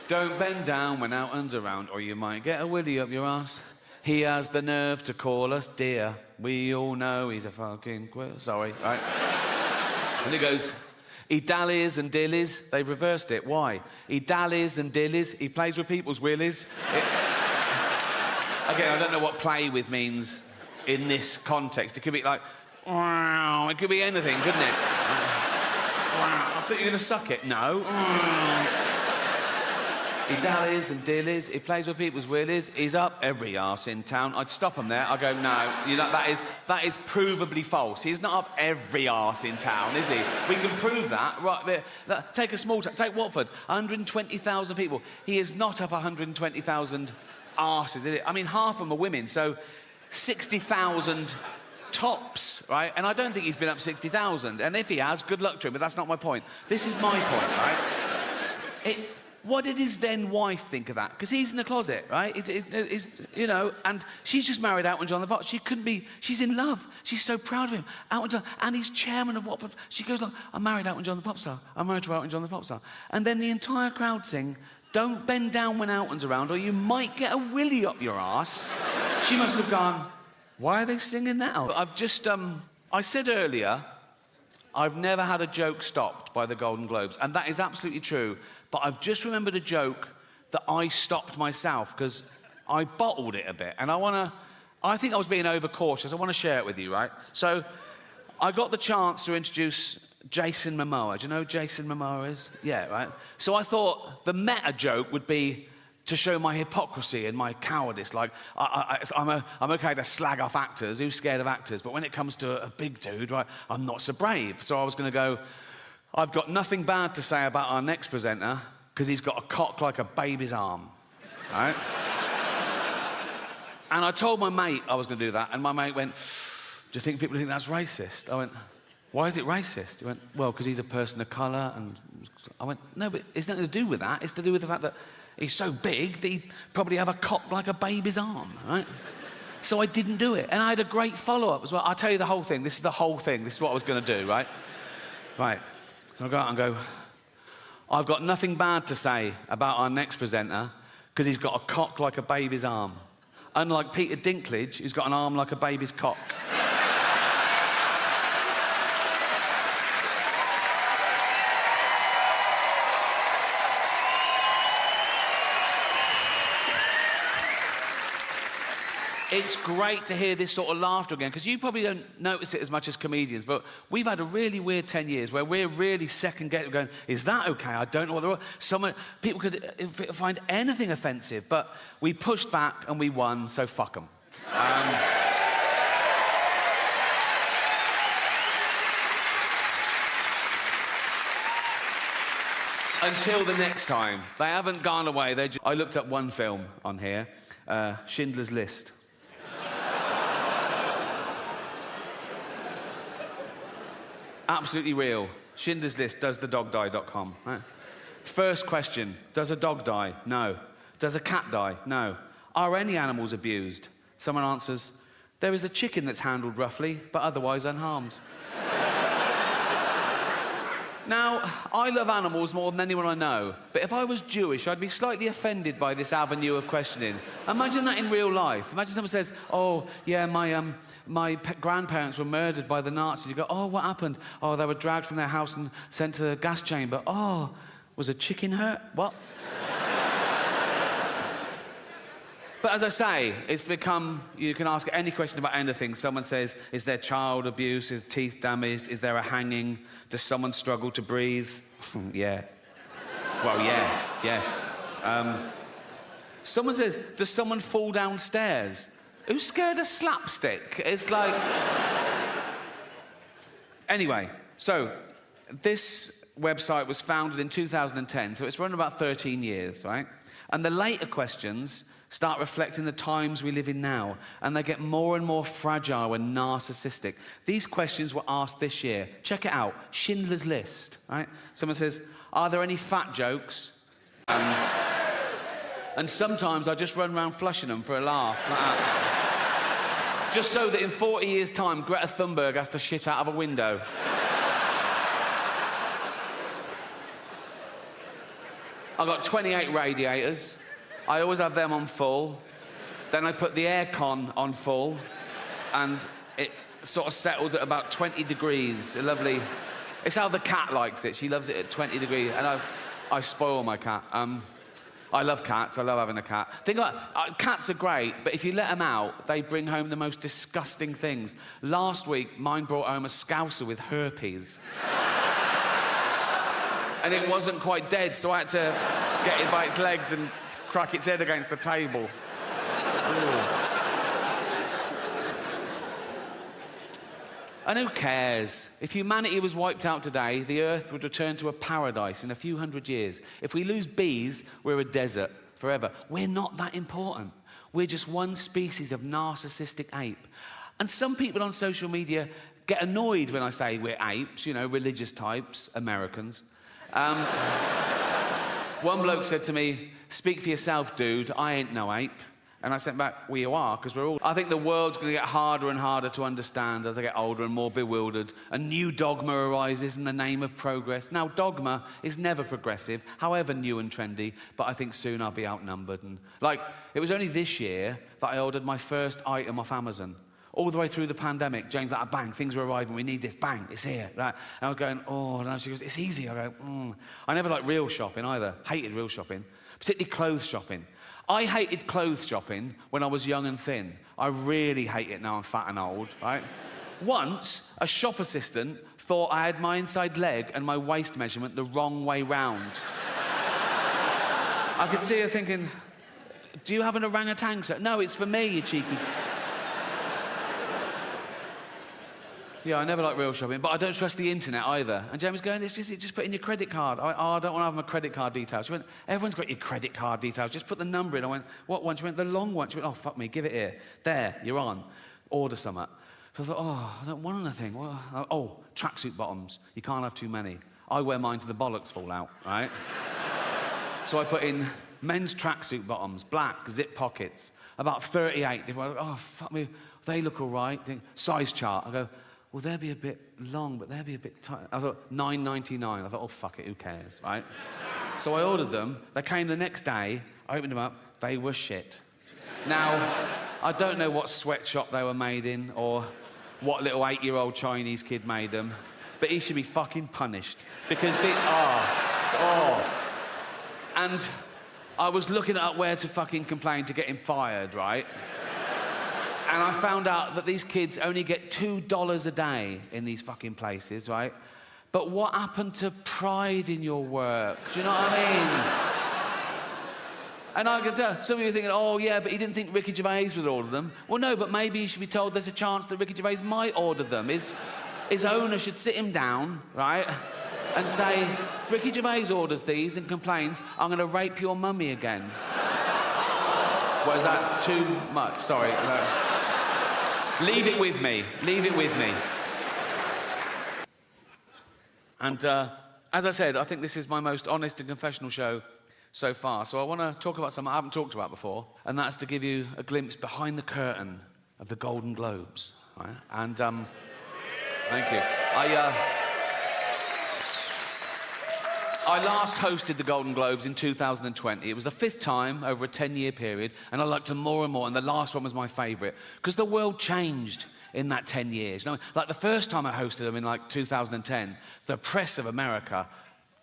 Speaker 1: Don't bend down when Elton's around or you might get a willy up your arse. He has the nerve to call us dear. We all know he's a fucking quill. Sorry, right? And it goes... He dallies and dillies. They've reversed it. Why? He dallies and dillies. He plays with people's willies. Again, I don't know what play with means in this context. It could be like, wow. It could be anything, couldn't it? Wow. I thought you were going to suck it. No. He dallies and dillies, he plays with people's willies, he's up every arse in town. I'd stop him there, I'd go, no, you know, that is provably false. He's not up every arse in town, is he? We can prove that. Right, take a small town, take Watford, 120,000 people. He is not up 120,000 arses, is it? I mean, half of them are women, so 60,000 tops, right? And I don't think he's been up 60,000. And if he has, good luck to him, but that's not my point. This is my point, right? What did his then wife think of that? Because he's in the closet, right? You know, and she's just married Elton John the Box. She couldn't be, she's in love. She's so proud of him. Elton John, and he's chairman of Watford. She goes like, I'm married Elton John the Pop Star. I'm married to Elton John the Pop Star. And then the entire crowd sing, don't bend down when Elton's around or you might get a willy up your arse. She must have gone, why are they singing that out? I've just, I said earlier, I've never had a joke stopped by the Golden Globes, and that is absolutely true. But I've just remembered a joke that I stopped myself because I bottled it a bit, and I think I was being overcautious. I want to share it with you, right? So I got the chance to introduce Jason Momoa. Do you know who Jason Momoa is? Yeah, right? So I thought the meta joke would be to show my hypocrisy and my cowardice. Like, I'm okay to slag off actors. Who's scared of actors? But when it comes to a big dude, right, I'm not so brave. So I was going to go, I've got nothing bad to say about our next presenter because he's got a cock like a baby's arm, right? And I told my mate I was going to do that, and my mate went, do you think people think that's racist? I went, why is it racist? He went, well, because he's a person of colour. And I went, no, but it's nothing to do with that. It's to do with the fact that he's so big that he'd probably have a cock like a baby's arm, right? So I didn't do it, and I had a great follow-up as well. I'll tell you the whole thing. This is the whole thing. This is what I was going to do, right? Right. So I go out and go, I've got nothing bad to say about our next presenter because he's got a cock like a baby's arm. Unlike Peter Dinklage, who's got an arm like a baby's cock. It's great to hear this sort of laughter again, because you probably don't notice it as much as comedians, but we've had a really weird 10 years where we're really second-guessing, going, is that okay? I don't know what people could find anything offensive, but we pushed back and we won, so fuck them. Until the next time. They haven't gone away. I looked up one film on here, Schindler's List. Absolutely real. Schindler's List, doesthedogdie.com. Right. First question, does a dog die? No. Does a cat die? No. Are any animals abused? Someone answers, there is a chicken that's handled roughly, but otherwise unharmed. Now, I love animals more than anyone I know, but if I was Jewish, I'd be slightly offended by this avenue of questioning. Imagine that in real life. Imagine someone says, oh, yeah, my grandparents were murdered by the Nazis. You go, oh, what happened? Oh, they were dragged from their house and sent to the gas chamber. Oh, was a chicken hurt? What? But as I say, it's become, you can ask any question about anything. Someone says, is there child abuse? Is teeth damaged? Is there a hanging? Does someone struggle to breathe? Yeah. Well, yeah, yes. Someone says, does someone fall downstairs? Who's scared of slapstick? It's like... Anyway, so this website was founded in 2010, so it's run about 13 years, right? And the later questions start reflecting the times we live in now, and they get more and more fragile and narcissistic. These questions were asked this year. Check it out, Schindler's List, right? Someone says, are there any fat jokes? And sometimes I just run around flushing them for a laugh, like that. Just so that in 40 years' time, Greta Thunberg has to shit out of a window. I've got 28 radiators. I always have them on full. Then I put the aircon on full, and it sort of settles at about 20 degrees. A lovely... It's how the cat likes it. She loves it at 20 degrees, and I spoil my cat. I love cats. I love having a cat. Think about cats are great, but if you let them out, they bring home the most disgusting things. Last week, mine brought home a scouser with herpes. And it wasn't quite dead, so I had to... get it by its legs and crack its head against the table. Ooh. And who cares? If humanity was wiped out today, the Earth would return to a paradise in a few hundred years. If we lose bees, we're a desert forever. We're not that important. We're just one species of narcissistic ape. And some people on social media get annoyed when I say we're apes, you know, religious types, Americans. One bloke said to me, "Speak for yourself, dude, I ain't no ape." And I said back, "Well, you are, because we're all..." I think the world's going to get harder and harder to understand as I get older and more bewildered. A new dogma arises in the name of progress. Now, dogma is never progressive, however new and trendy, but I think soon I'll be outnumbered. And, like, it was only this year that I ordered my first item off Amazon. All the way through the pandemic, Jane's like, bang, things are arriving, we need this, bang, it's here. Right? And I was going, oh, and she goes, it's easy. I go, I never liked real shopping either, hated real shopping, particularly clothes shopping. I hated clothes shopping when I was young and thin. I really hate it now I'm fat and old, right? Once, a shop assistant thought I had my inside leg and my waist measurement the wrong way round. I could see her thinking, do you have an orangutan, sir? No, it's for me, you cheeky... Yeah, I never like real shopping, but I don't trust the internet either. And James was going, just put in your credit card. I don't want to have my credit card details. She went, everyone's got your credit card details. Just put the number in. I went, what one? She went, the long one. She went, oh, fuck me, give it here. There, you're on. Order something. So I thought, oh, I don't want anything. Oh, tracksuit bottoms. You can't have too many. I wear mine till the bollocks fall out, right? So I put in men's tracksuit bottoms, black, zip pockets, about 38 different. Oh, fuck me, they look all right. Size chart. I go, well, they'll be a bit long, but they'll be a bit tight. I thought, $9.99. I thought, oh, fuck it, who cares, right? So I ordered them. They came the next day. I opened them up. They were shit. Now, I don't know what sweatshop they were made in or what little 8-year-old Chinese kid made them, but he should be fucking punished because they... And I was looking at where to fucking complain to get him fired, right? And I found out that these kids only get $2 a day in these fucking places, right? But what happened to pride in your work? Do you know what I mean? And I could tell, some of you are thinking, oh, yeah, but he didn't think Ricky Gervais would order them. Well, no, but maybe you should be told there's a chance that Ricky Gervais might order them. His owner should sit him down, right, and say, if Ricky Gervais orders these and complains, I'm going to rape your mummy again. Well, is that too much? Sorry. No. Leave it with me. Leave it with me. And as I said, I think this is my most honest and confessional show so far. So I want to talk about something I haven't talked about before, and that's to give you a glimpse behind the curtain of the Golden Globes. Right? And thank you. I last hosted the Golden Globes in 2020. It was the 5th time over a 10-year period, and I liked them more and more, and the last one was my favourite, because the world changed in that 10 years. You know, like the first time I hosted them in like 2010, the press of America,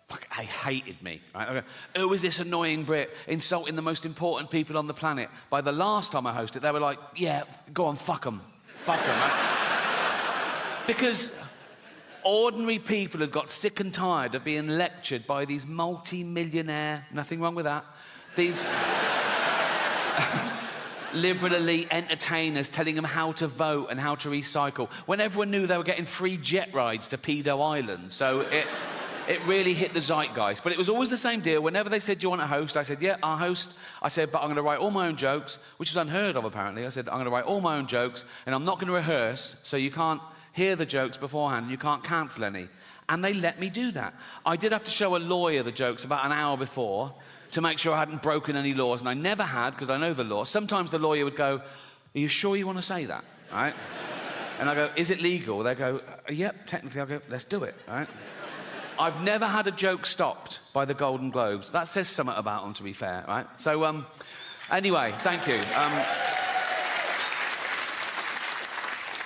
Speaker 1: they hated me. Right? Who is this annoying Brit insulting the most important people on the planet? By the last time I hosted, they were like, yeah, go on, fuck them. Fuck them, right? Because ordinary people had got sick and tired of being lectured by these multi-millionaire, nothing wrong with that, these liberal elite entertainers telling them how to vote and how to recycle, when everyone knew they were getting free jet rides to Pedo Island. So it really hit the zeitgeist. But it was always the same deal. Whenever they said, do you want to host? I said, yeah, I'll host. I said, but I'm going to write all my own jokes, which is unheard of, apparently. I said, I'm going to write all my own jokes, and I'm not going to rehearse, so you can't hear the jokes beforehand, you can't cancel any. And they let me do that. I did have to show a lawyer the jokes about an hour before to make sure I hadn't broken any laws, and I never had, because I know the law. Sometimes the lawyer would go, are you sure you want to say that? Right? And I go, is it legal? They go, yep, technically. I go, let's do it, right? I've never had a joke stopped by the Golden Globes. That says something about them, to be fair, right? So, anyway, thank you.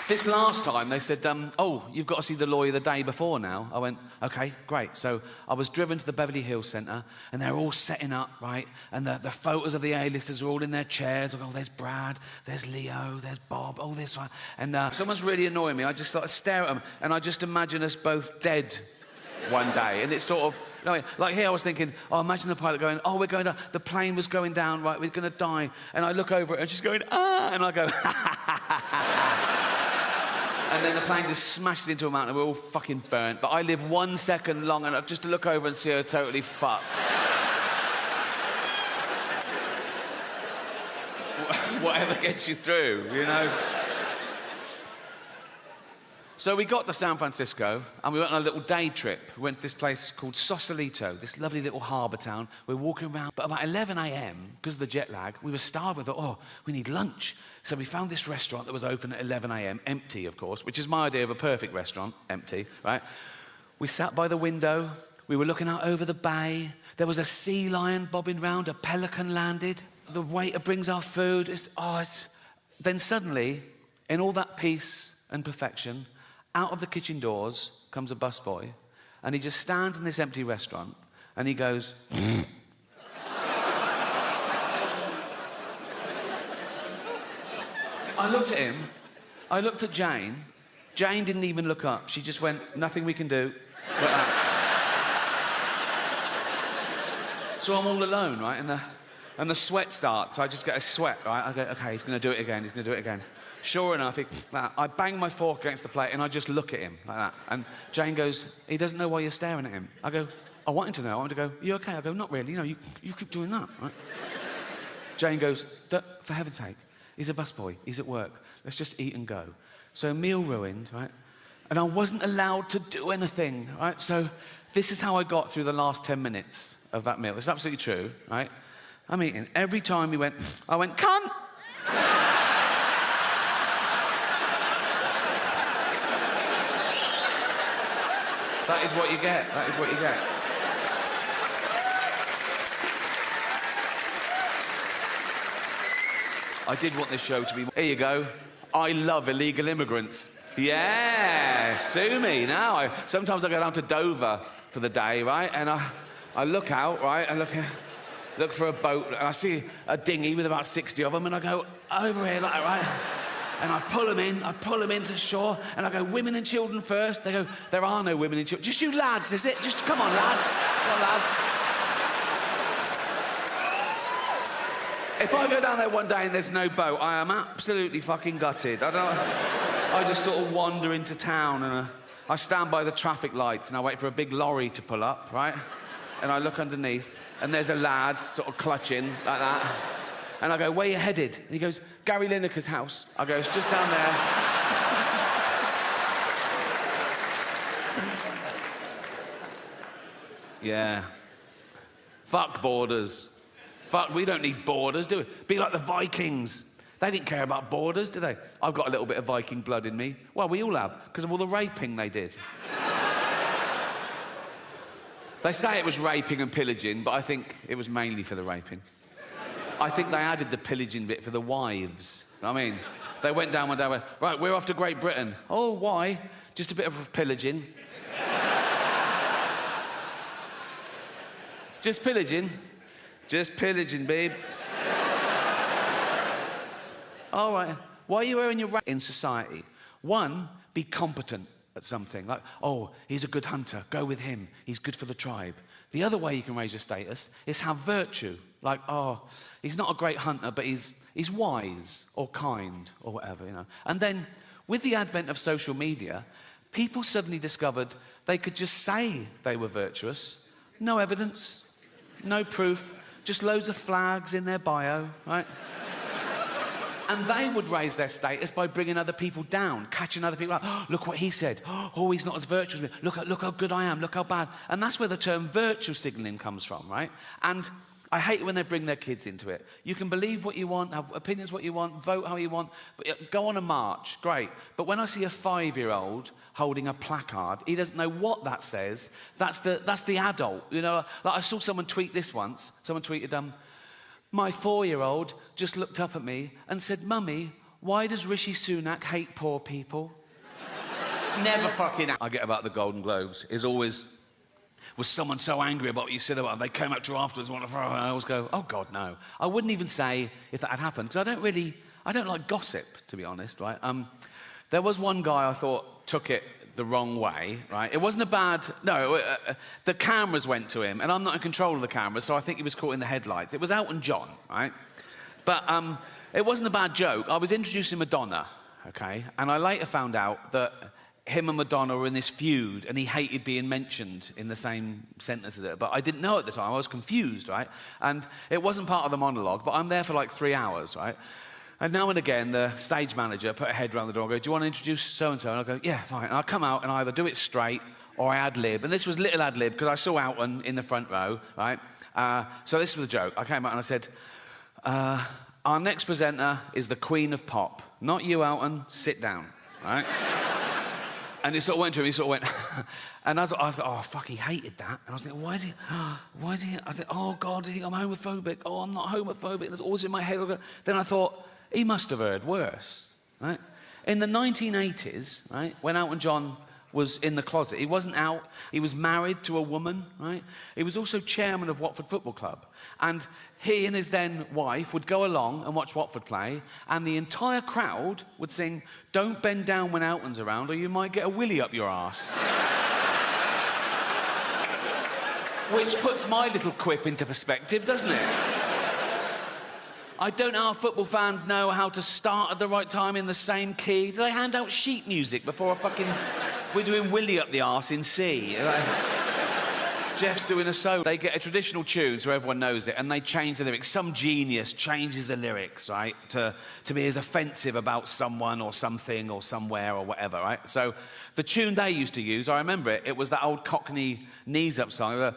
Speaker 1: This last time, they said, oh, you've got to see the lawyer the day before now. I went, OK, great. So I was driven to the Beverly Hills Centre, and they're all setting up, right? And the photos of the A-listers are all in their chairs. I go, oh, there's Brad, there's Leo, there's Bob, oh, this one. And someone's really annoying me. I just sort of stare at them, and I just imagine us both dead one day. And it's sort of, you know, like here I was thinking, oh, imagine the pilot going, oh, we're going down, the plane was going down, right, we're going to die. And I look over it and she's going, ah, and I go, and then the plane just smashes into a mountain and we're all fucking burnt. But I live 1 second long enough just to look over and see her totally fucked. Whatever gets you through, you know? So we got to San Francisco and we went on a little day trip. We went to this place called Sausalito, this lovely little harbour town. We're walking around, but about 11 a.m, because of the jet lag, we were starving. We thought, oh, we need lunch. So we found this restaurant that was open at 11 a.m, empty, of course, which is my idea of a perfect restaurant, empty, right? We sat by the window. We were looking out over the bay. There was a sea lion bobbing round, a pelican landed. The waiter brings our food. Then suddenly, in all that peace and perfection, out of the kitchen doors comes a busboy, and he just stands in this empty restaurant, and he goes... I looked at him, I looked at Jane. Jane didn't even look up. She just went, nothing we can do. Like that. So I'm all alone, right? And the sweat starts. I just get a sweat, right? I go, okay, he's going to do it again. He's going to do it again. Sure enough, I bang my fork against the plate and I just look at him like that. And Jane goes, he doesn't know why you're staring at him. I go, I want him to know. I want him to go, you okay? I go, not really. You know, you keep doing that, right? Jane goes, for heaven's sake, he's a busboy. He's at work. Let's just eat and go. So meal ruined, right? And I wasn't allowed to do anything, right? So this is how I got through the last 10 minutes of that meal. It's absolutely true, right? I'm eating. Every time he went, I went, cunt! That is what you get. That is what you get. I did want this show to be... Here you go. I love illegal immigrants. Yeah, sue me now. Sometimes I go down to Dover for the day, right? And I look out, right? I look for a boat, and I see a dinghy with about 60 of them, and I go over here, like, right? And I pull them into shore, and I go, women and children first. They go, there are no women and children. Just you lads, is it? Just, come on, lads. Come on, lads. If I go down there one day and there's no boat, I am absolutely fucking gutted. I just sort of wander into town, and I stand by the traffic lights, and I wait for a big lorry to pull up, right? And I look underneath, and there's a lad sort of clutching like that. And I go, where you headed? And he goes, Gary Lineker's house. I go, it's just down there. Yeah. Fuck borders. Fuck, we don't need borders, do we? Be like the Vikings. They didn't care about borders, did they? I've got a little bit of Viking blood in me. Well, we all have, because of all the raping they did. They say it was raping and pillaging, but I think it was mainly for the raping. I think they added the pillaging bit for the wives. I mean, they went down one day and went, right, we're off to Great Britain. Oh, why? Just a bit of pillaging. Just pillaging. Just pillaging, babe. All right. Why are you wearing your in society? One, be competent at something. Like, oh, he's a good hunter. Go with him. He's good for the tribe. The other way you can raise your status is have virtue. Like, oh, he's not a great hunter, but he's wise or kind or whatever, you know. And then, with the advent of social media, people suddenly discovered they could just say they were virtuous. No evidence, no proof, just loads of flags in their bio, right? And they would raise their status by bringing other people down, catching other people out. Oh, look what he said. Oh, he's not as virtuous as me. Look how good I am. Look how bad. And that's where the term virtue signalling comes from, right? And I hate it when they bring their kids into it. You can believe what you want, have opinions what you want, vote how you want, but go on a march, great. But when I see a 5-year-old holding a placard, he doesn't know what that says. That's the adult, you know. Like I saw someone tweet this once. Someone tweeted, my 4-year-old just looked up at me and said, Mummy, why does Rishi Sunak hate poor people? Never fucking... I get about the Golden Globes is always... Was someone so angry about what you said about them? They came up to her afterwards and I always go, oh, God, no. I wouldn't even say if that had happened, because I don't like gossip, to be honest, right? There was one guy I thought took it the wrong way, right? It wasn't a bad... No, the cameras went to him, and I'm not in control of the cameras, so I think he was caught in the headlights. It was Elton John, right? But it wasn't a bad joke. I was introducing Madonna, okay? And I later found out that him and Madonna were in this feud, and he hated being mentioned in the same sentence as her. But I didn't know at the time. I was confused, right? And it wasn't part of the monologue, but I'm there for like 3 hours, right? And now and again, the stage manager put her head around the door and go, do you want to introduce so-and-so? And I go, yeah, fine. And I come out and I either do it straight or I ad-lib. And this was little ad-lib because I saw Elton in the front row, right? So this was a joke. I came out and I said, our next presenter is the Queen of Pop. Not you, Elton. Sit down, right? And it sort of went to him, he sort of went, and I was like, oh, fuck, he hated that. And I was thinking, why is he, I said, oh, God, do you think I'm homophobic? Oh, I'm not homophobic. There's always in my head. Then I thought, he must have heard worse, right? In the 1980s, right, when Elton John was in the closet, he wasn't out, he was married to a woman, right? He was also chairman of Watford Football Club. And he and his then wife would go along and watch Watford play, and the entire crowd would sing, "Don't bend down when Elton's around, or you might get a willy up your arse." Which puts my little quip into perspective, doesn't it? I don't know how football fans know how to start at the right time in the same key. Do they hand out sheet music before a fucking... We're doing Willy Up the Arse in C. Jeff's doing a solo. They get a traditional tune so everyone knows it, and they change the lyrics. Some genius changes the lyrics, right, to be as offensive about someone or something or somewhere or whatever, right? So the tune they used to use, I remember it, it was that old Cockney knees up song.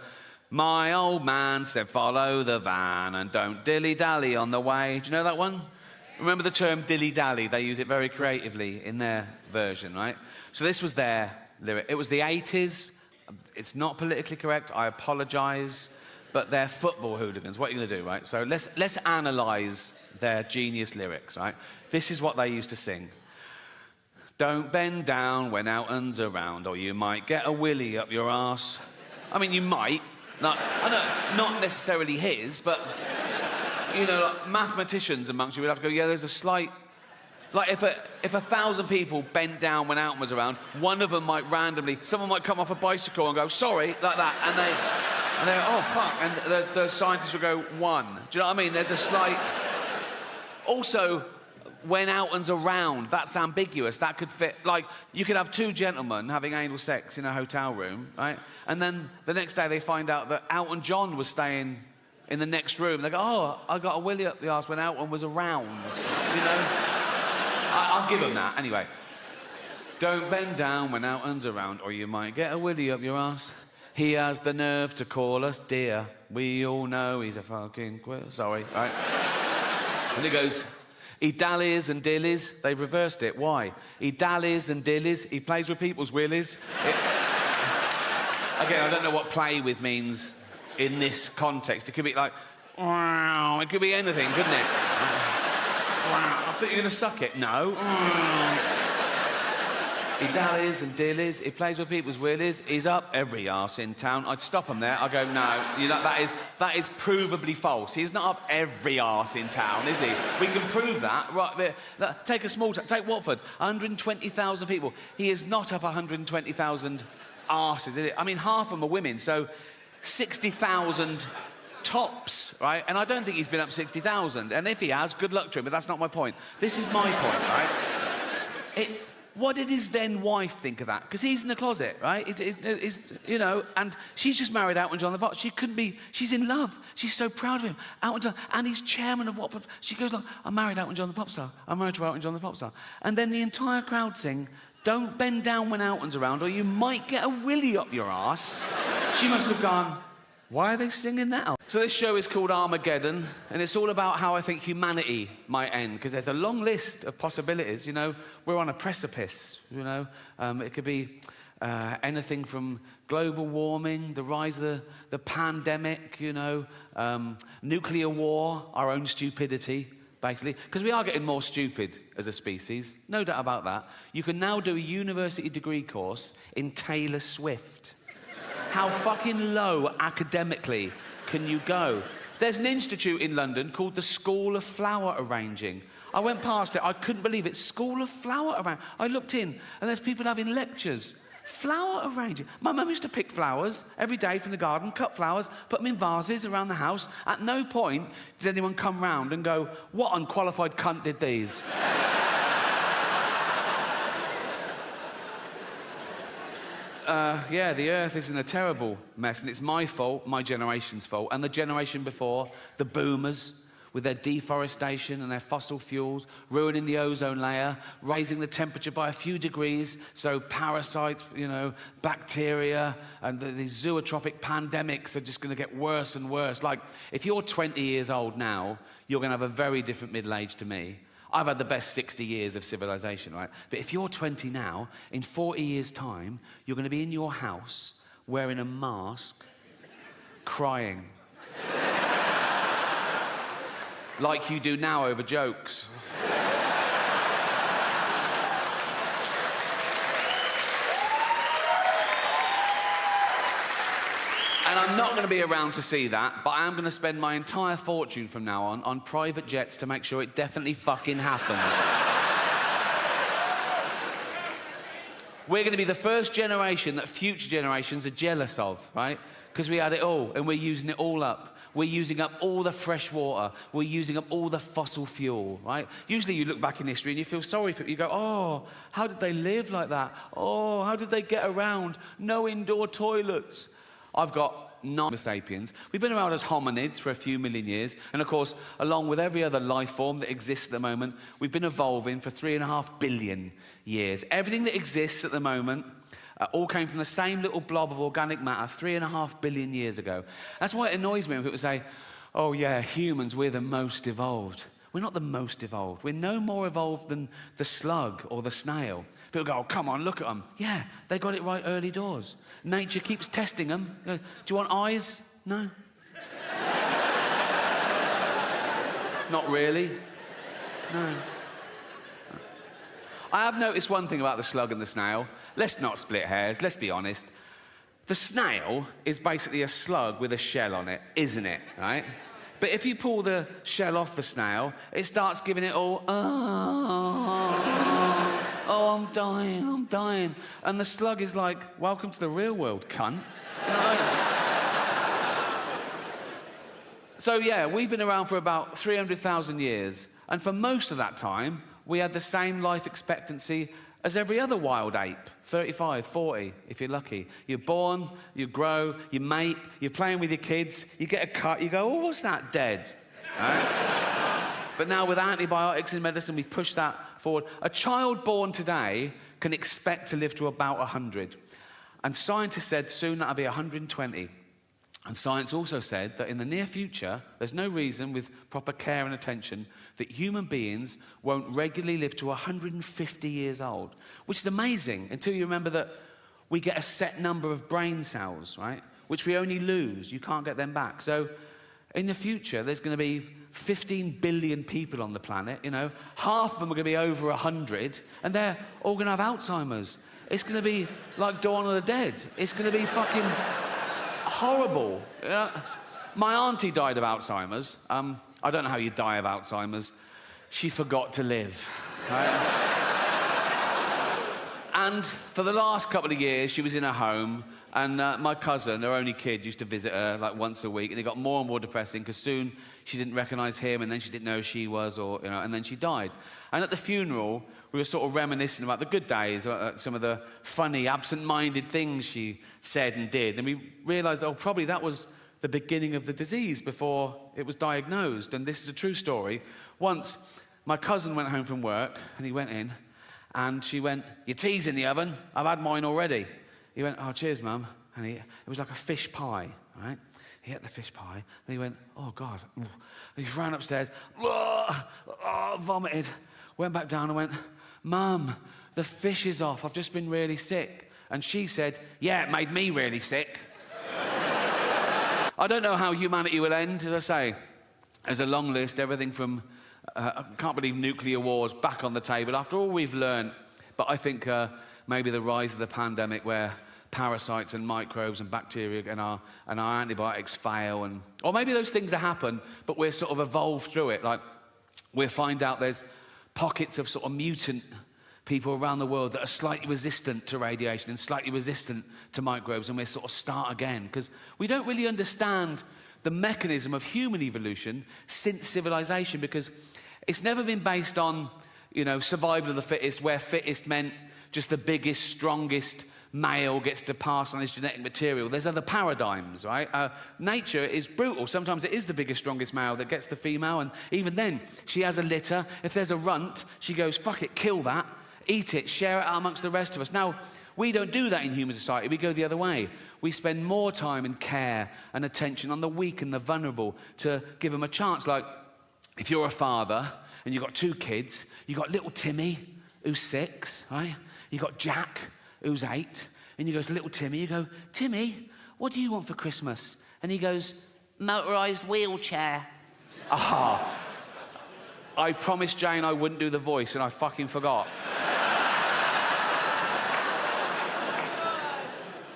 Speaker 1: My old man said, follow the van and don't dilly-dally on the way. Do you know that one? Remember the term dilly-dally? They use it very creatively in their version, right? So this was their lyric. It was the 80s. It's not politically correct. I apologise. But they're football hooligans. What are you going to do, right? So let's analyse their genius lyrics, right? This is what they used to sing. Don't bend down when Elton's around, or you might get a willy up your arse. I mean, you might. Not necessarily his, but, you know, like mathematicians amongst you would have to go, yeah, there's a slight... Like, if 1,000 people bent down when Elton was around, one of them might randomly... Someone might come off a bicycle and go, sorry, like that, and they oh, fuck, and the scientists will go, one. Do you know what I mean? There's a slight... Also, when Elton's around, that's ambiguous. That could fit... Like, you could have two gentlemen having anal sex in a hotel room, right? And then the next day they find out that Elton John was staying in the next room. They go, oh, I got a willy up the arse when Elton was around, you know? I'll give them that, anyway. Don't bend down when Elton's around, or you might get a willy up your arse. He has the nerve to call us dear. We all know he's a fucking quill. Sorry, right? And he goes, he dallies and dillies. They've reversed it. Why? He dallies and dillies. He plays with people's willies. Again, I don't know what play with means in this context. It could be like, wow. It could be anything, couldn't it? Wow. I thought you were going to suck it. No. He dallies and dillies. He plays with people's willies. He's up every arse in town. I'd stop him there. I'd go, no, you know, that is provably false. He's not up every arse in town, is he? We can prove that. Right, take a small town. Take Watford. 120,000 people. He is not up 120,000 arses, is it? I mean, half of them are women, so 60,000 tops, right? And I don't think he's been up 60,000. And if he has, good luck to him, but that's not my point. This is my point, right? What did his then wife think of that? Because he's in the closet, right? You know, and she's just married Elton John the Pop. She couldn't be... She's in love. She's so proud of him. Elton John, and he's chairman of Watford. She goes, look, I'm married Elton John the Pop star. I'm married to Elton John the Pop star. And then the entire crowd sing, don't bend down when Elton's around, or you might get a willy up your arse. She must have gone, why are they singing that? So this show is called Armageddon, and it's all about how I think humanity might end, because there's a long list of possibilities, you know. We're on a precipice, you know. It could be anything from global warming, the rise of the pandemic, you know, nuclear war, our own stupidity, basically. Because we are getting more stupid as a species, no doubt about that. You can now do a university degree course in Taylor Swift. How fucking low academically can you go? There's an institute in London called the School of Flower Arranging. I went past it, I couldn't believe it. School of Flower Arranging. I looked in, and there's people having lectures Flower arranging. My mum used to pick flowers every day from the garden, cut flowers, put them in vases around the house. At no point did anyone come round and go, what unqualified cunt did these? Yeah, the Earth is in a terrible mess, and it's my fault, my generation's fault, and the generation before, the boomers, with their deforestation and their fossil fuels, ruining the ozone layer, raising the temperature by a few degrees, so parasites, you know, bacteria, and these zootropic pandemics are just going to get worse and worse. Like, if you're 20 years old now, you're going to have a very different middle age to me. I've had the best 60 years of civilization, right? But if you're 20 now, in 40 years' time, you're going to be in your house wearing a mask, crying. Like you do now over jokes. And I'm not going to be around to see that, but I am going to spend my entire fortune from now on private jets to make sure it definitely fucking happens. We're going to be the first generation that future generations are jealous of, right? Because we had it all, and we're using it all up. We're using up all the fresh water. We're using up all the fossil fuel, right? Usually you look back in history and you feel sorry for it. You go, oh, how did they live like that? Oh, how did they get around? No indoor toilets. I've got 9 Homo sapiens. We've been around as hominids for a few million years. And of course, along with every other life form that exists at the moment, we've been evolving for 3.5 billion years. Everything that exists at the moment all came from the same little blob of organic matter 3.5 billion years ago. That's why it annoys me when people say, oh yeah, humans, we're the most evolved. We're not the most evolved. We're no more evolved than the slug or the snail. People go, oh, come on, look at them. Yeah, they got it right early doors. Nature keeps testing them. Do you want eyes? No. Not really. No. I have noticed one thing about the slug and the snail. Let's not split hairs, let's be honest. The snail is basically a slug with a shell on it, isn't it, right? But if you pull the shell off the snail, it starts giving it all, oh, I'm dying, I'm dying. And the slug is like, welcome to the real world, cunt. So yeah, we've been around for about 300,000 years, and for most of that time, we had the same life expectancy as every other wild ape, 35, 40, if you're lucky. You're born, you grow, you mate, you're playing with your kids, you get a cut, you go, oh, what's that, dead? Right? But now with antibiotics in medicine, we've pushed that forward. A child born today can expect to live to about 100. And scientists said soon that'll be 120. And science also said that in the near future, there's no reason, with proper care and attention, that human beings won't regularly live to 150 years old, which is amazing until you remember that we get a set number of brain cells, right? Which we only lose. You can't get them back. So in the future, there's going to be 15 billion people on the planet, you know. Half of them are going to be over 100, and they're all going to have Alzheimer's. It's going to be like Dawn of the Dead. It's going to be fucking horrible. You know? My auntie died of Alzheimer's. I don't know how you die of Alzheimer's. She forgot to live, right? And for the last couple of years, she was in her home, and my cousin, her only kid, used to visit her like once a week, and it got more and more depressing because soon she didn't recognize him, and then she didn't know who she was, or you know, and then she died. And at the funeral, we were sort of reminiscing about the good days, some of the funny, absent-minded things she said and did, and we realized, oh, probably that was the beginning of the disease before it was diagnosed. And this is a true story. Once, my cousin went home from work, and he went in, and she went, your tea's in the oven. I've had mine already. He went, oh, cheers, Mum. And it was like a fish pie, right? He ate the fish pie, and he went, oh, God. And he ran upstairs, vomited, went back down and went, Mum, the fish is off. I've just been really sick. And she said, yeah, it made me really sick. I don't know how humanity will end, as I say. There's a long list, everything from, I can't believe nuclear wars back on the table after all we've learned. But I think maybe the rise of the pandemic where parasites and microbes and bacteria and our antibiotics fail, or maybe those things that happen, but we're sort of evolved through it. Like, we'll find out there's pockets of sort of mutant people around the world that are slightly resistant to radiation and slightly resistant to microbes, and we sort of start again. Because we don't really understand the mechanism of human evolution since civilization, because it's never been based on, you know, survival of the fittest, where fittest meant just the biggest, strongest male gets to pass on his genetic material. There's other paradigms, right? Nature is brutal. Sometimes it is the biggest, strongest male that gets the female, and even then, she has a litter. If there's a runt, she goes, fuck it, kill that, eat it, share it out amongst the rest of us. Now, we don't do that in human society. We go the other way. We spend more time and care and attention on the weak and the vulnerable to give them a chance. Like, if you're a father and you've got 2 kids, you've got little Timmy, who's 6, right? You've got Jack, who's 8, and you go to little Timmy, you go, Timmy, what do you want for Christmas? And he goes, motorised wheelchair. Ah, I promised Jane I wouldn't do the voice, and I fucking forgot.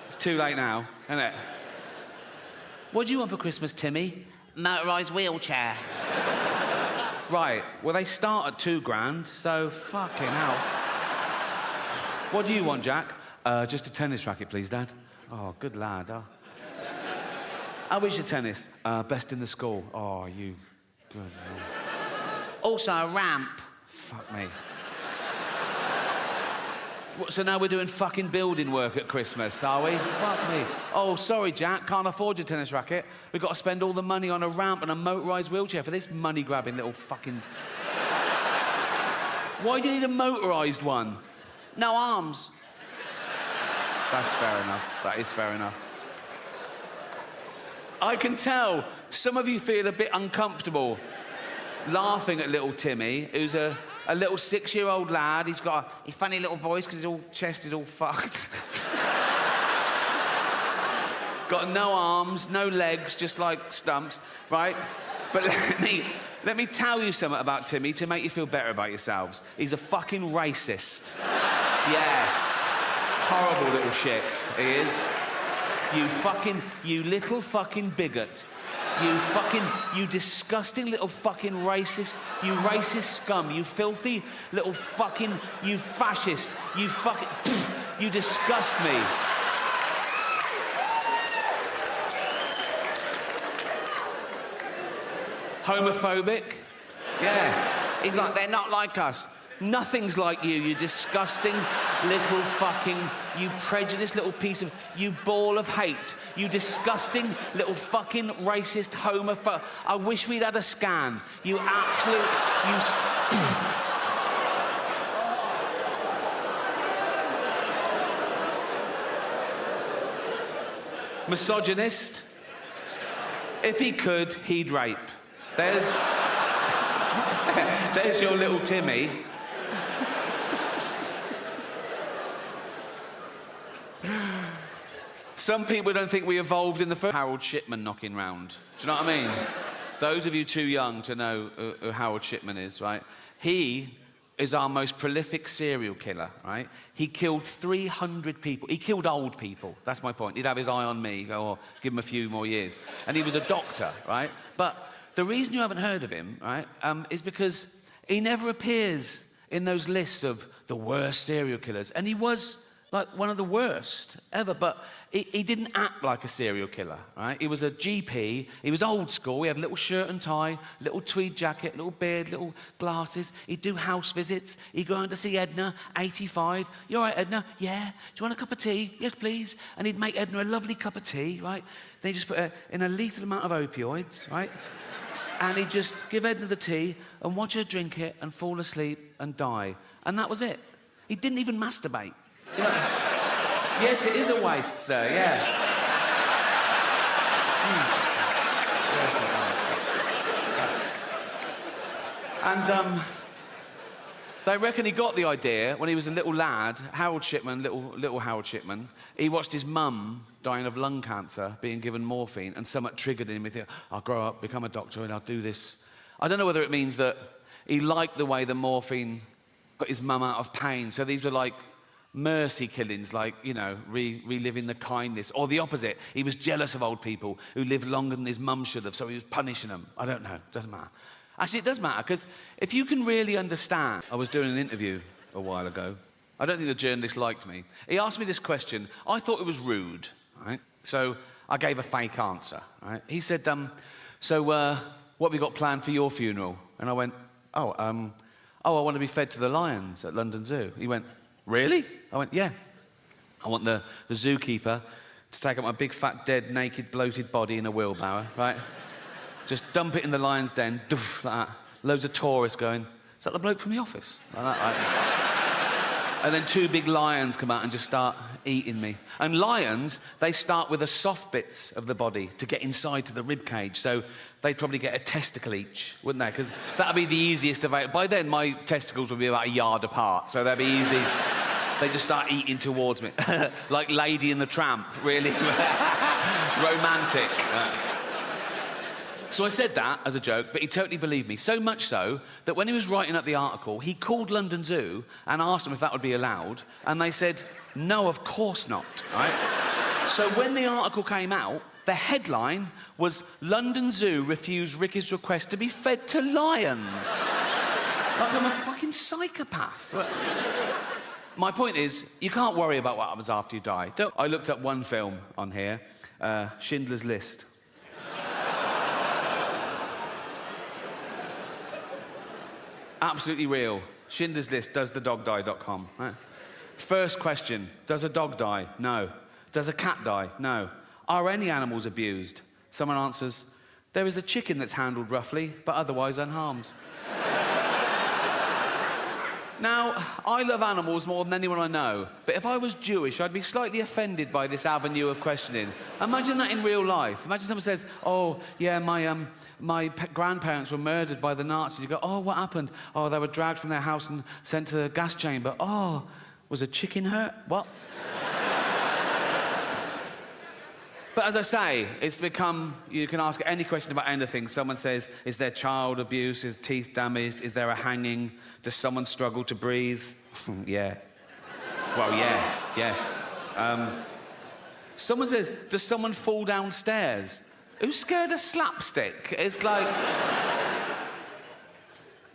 Speaker 1: It's too late now, isn't it? What do you want for Christmas, Timmy? Motorised wheelchair. Right, well, they start at £2,000, so fucking hell. What do you want, Jack? Just a tennis racket, please, Dad. Oh, good lad. Oh. How is your tennis? Best in the school. Oh, you... Good. Also a ramp. Fuck me. What, so now we're doing fucking building work at Christmas, are we? Fuck me. Oh, sorry, Jack, can't afford your tennis racket. We've got to spend all the money on a ramp and a motorised wheelchair for this money-grabbing little fucking... Why do you need a motorised one? No arms. That's fair enough. That is fair enough. I can tell some of you feel a bit uncomfortable laughing at little Timmy, who's a little 6-year-old lad. He's got a funny little voice because his chest is all fucked. Got no arms, no legs, just like stumps, right? But let me tell you something about Timmy to make you feel better about yourselves. He's a fucking racist. Yes. Horrible little shit, he is. You little fucking bigot. You disgusting little fucking racist, you racist scum, you filthy little fucking, you fascist, you fucking, you disgust me. Homophobic? Yeah. He's like, they're not like us. Nothing's like you disgusting little fucking, you prejudiced little piece of, you ball of hate, you disgusting little fucking racist homophobe. I wish we'd had a scan. You absolute, misogynist. If he could, he'd rape. There's your little Timmy. Some people don't think we evolved in the first... Harold Shipman knocking round. Do you know what I mean? Those of you too young to know who Harold Shipman is, right? He is our most prolific serial killer, right? He killed 300 people. He killed old people. That's my point. He'd have his eye on me, go, oh, give him a few more years. And he was a doctor, right? But the reason you haven't heard of him, right, is because he never appears in those lists of the worst serial killers. And he was... like one of the worst ever, but he didn't act like a serial killer, right? He was a GP, he was old school, he had a little shirt and tie, little tweed jacket, little beard, little glasses. He'd do house visits, he'd go around to see Edna, 85. You all right, Edna? Yeah. Do you want a cup of tea? Yes, please. And he'd make Edna a lovely cup of tea, right? Then he'd just put her in a lethal amount of opioids, right? And he'd just give Edna the tea and watch her drink it and fall asleep and die. And that was it. He didn't even masturbate. You know, yes, it is a waste, sir, yeah. And they reckon he got the idea when he was a little lad, Harold Shipman, little Harold Shipman. He watched his mum dying of lung cancer, being given morphine, and somewhat triggered him. He thought, I'll grow up, become a doctor, and I'll do this. I don't know whether it means that he liked the way the morphine got his mum out of pain. So these were like mercy killings, like, you know, reliving the kindness. Or the opposite, he was jealous of old people who lived longer than his mum should have, so he was punishing them. I don't know, doesn't matter. Actually, it does matter, because if you can really understand... I was doing an interview a while ago. I don't think the journalist liked me. He asked me this question. I thought it was rude, right? So I gave a fake answer, right? He said, so what have you got planned for your funeral? And I went, I want to be fed to the lions at London Zoo. He went, really? I went, yeah. I want the zookeeper to take up my big, fat, dead, naked, bloated body in a wheelbarrow, right? Just dump it in the lion's den, doof, like that. Loads of tourists going, is that the bloke from The Office? Like that, right? And then 2 big lions come out and just start eating me. And lions, they start with the soft bits of the body to get inside to the rib cage. So they'd probably get a testicle each, wouldn't they? Because that'd be the easiest of it. By then, my testicles would be about a yard apart, so they'd be easy. They just start eating towards me. Like Lady and the Tramp, really romantic. So I said that as a joke, but he totally believed me. So much so that when he was writing up the article, he called London Zoo and asked them if that would be allowed, and they said, no, of course not, right? So when the article came out, the headline was, London Zoo refused Ricky's request to be fed to lions. Like I'm a fucking psychopath. My point is, you can't worry about what happens after you die. I looked up one film on here, Schindler's List. Absolutely real. Schindler's List, doesthedogdie.com. Right? First question, does a dog die? No. Does a cat die? No. Are any animals abused? Someone answers, there is a chicken that's handled roughly, but otherwise unharmed. Now, I love animals more than anyone I know, but if I was Jewish, I'd be slightly offended by this avenue of questioning. Imagine that in real life. Imagine someone says, oh, yeah, my grandparents were murdered by the Nazis. You go, oh, what happened? Oh, they were dragged from their house and sent to the gas chamber. Oh, was a chicken hurt? What? But as I say, it's become, you can ask any question about anything. Someone says, is there child abuse? Is teeth damaged? Is there a hanging? Does someone struggle to breathe? Yeah. Well, yeah, yes. Someone says, does someone fall downstairs? Who's scared of slapstick? It's like...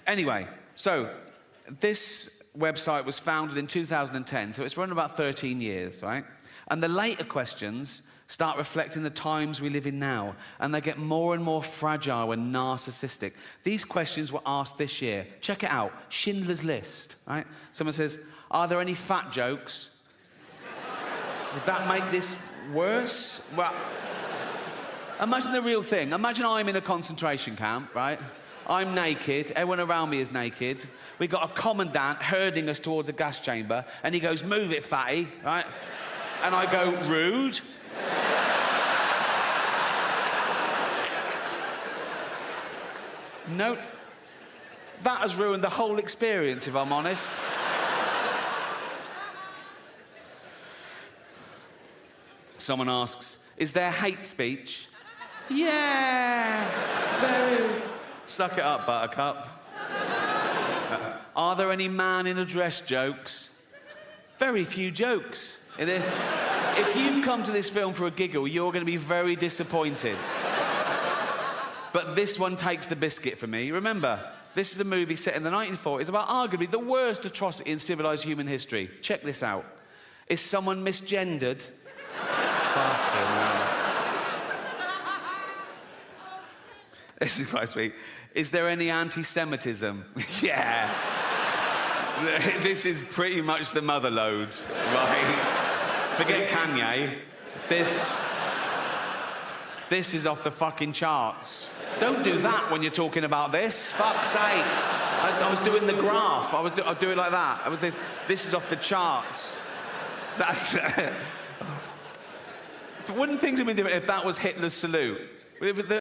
Speaker 1: Anyway, so this website was founded in 2010, so it's run about 13 years, right? And the later questions start reflecting the times we live in now, and they get more and more fragile and narcissistic. These questions were asked this year. Check it out, Schindler's List, right? Someone says, are there any fat jokes? Would that make this worse? Well, imagine the real thing. Imagine I'm in a concentration camp, right? I'm naked, everyone around me is naked. We've got a commandant herding us towards a gas chamber, and he goes, move it, fatty, right? And I go, rude. No, that has ruined the whole experience, if I'm honest. Someone asks, is there hate speech? Yeah, there is. Suck it up, Buttercup. Are there any man in a dress jokes? Very few jokes. If you've come to this film for a giggle, you're going to be very disappointed. But this one takes the biscuit for me. Remember, this is a movie set in the 1940s about arguably the worst atrocity in civilized human history. Check this out. Is someone misgendered? Fucking hell. This is quite sweet. Is there any anti-Semitism? Yeah. This is pretty much the mother load, right? Forget Kanye. This is off the fucking charts. Don't do that when you're talking about this. Fuck's sake. I was doing the graph. I was doing like that. This is off the charts. That's... Wouldn't things have been different if that was Hitler's salute?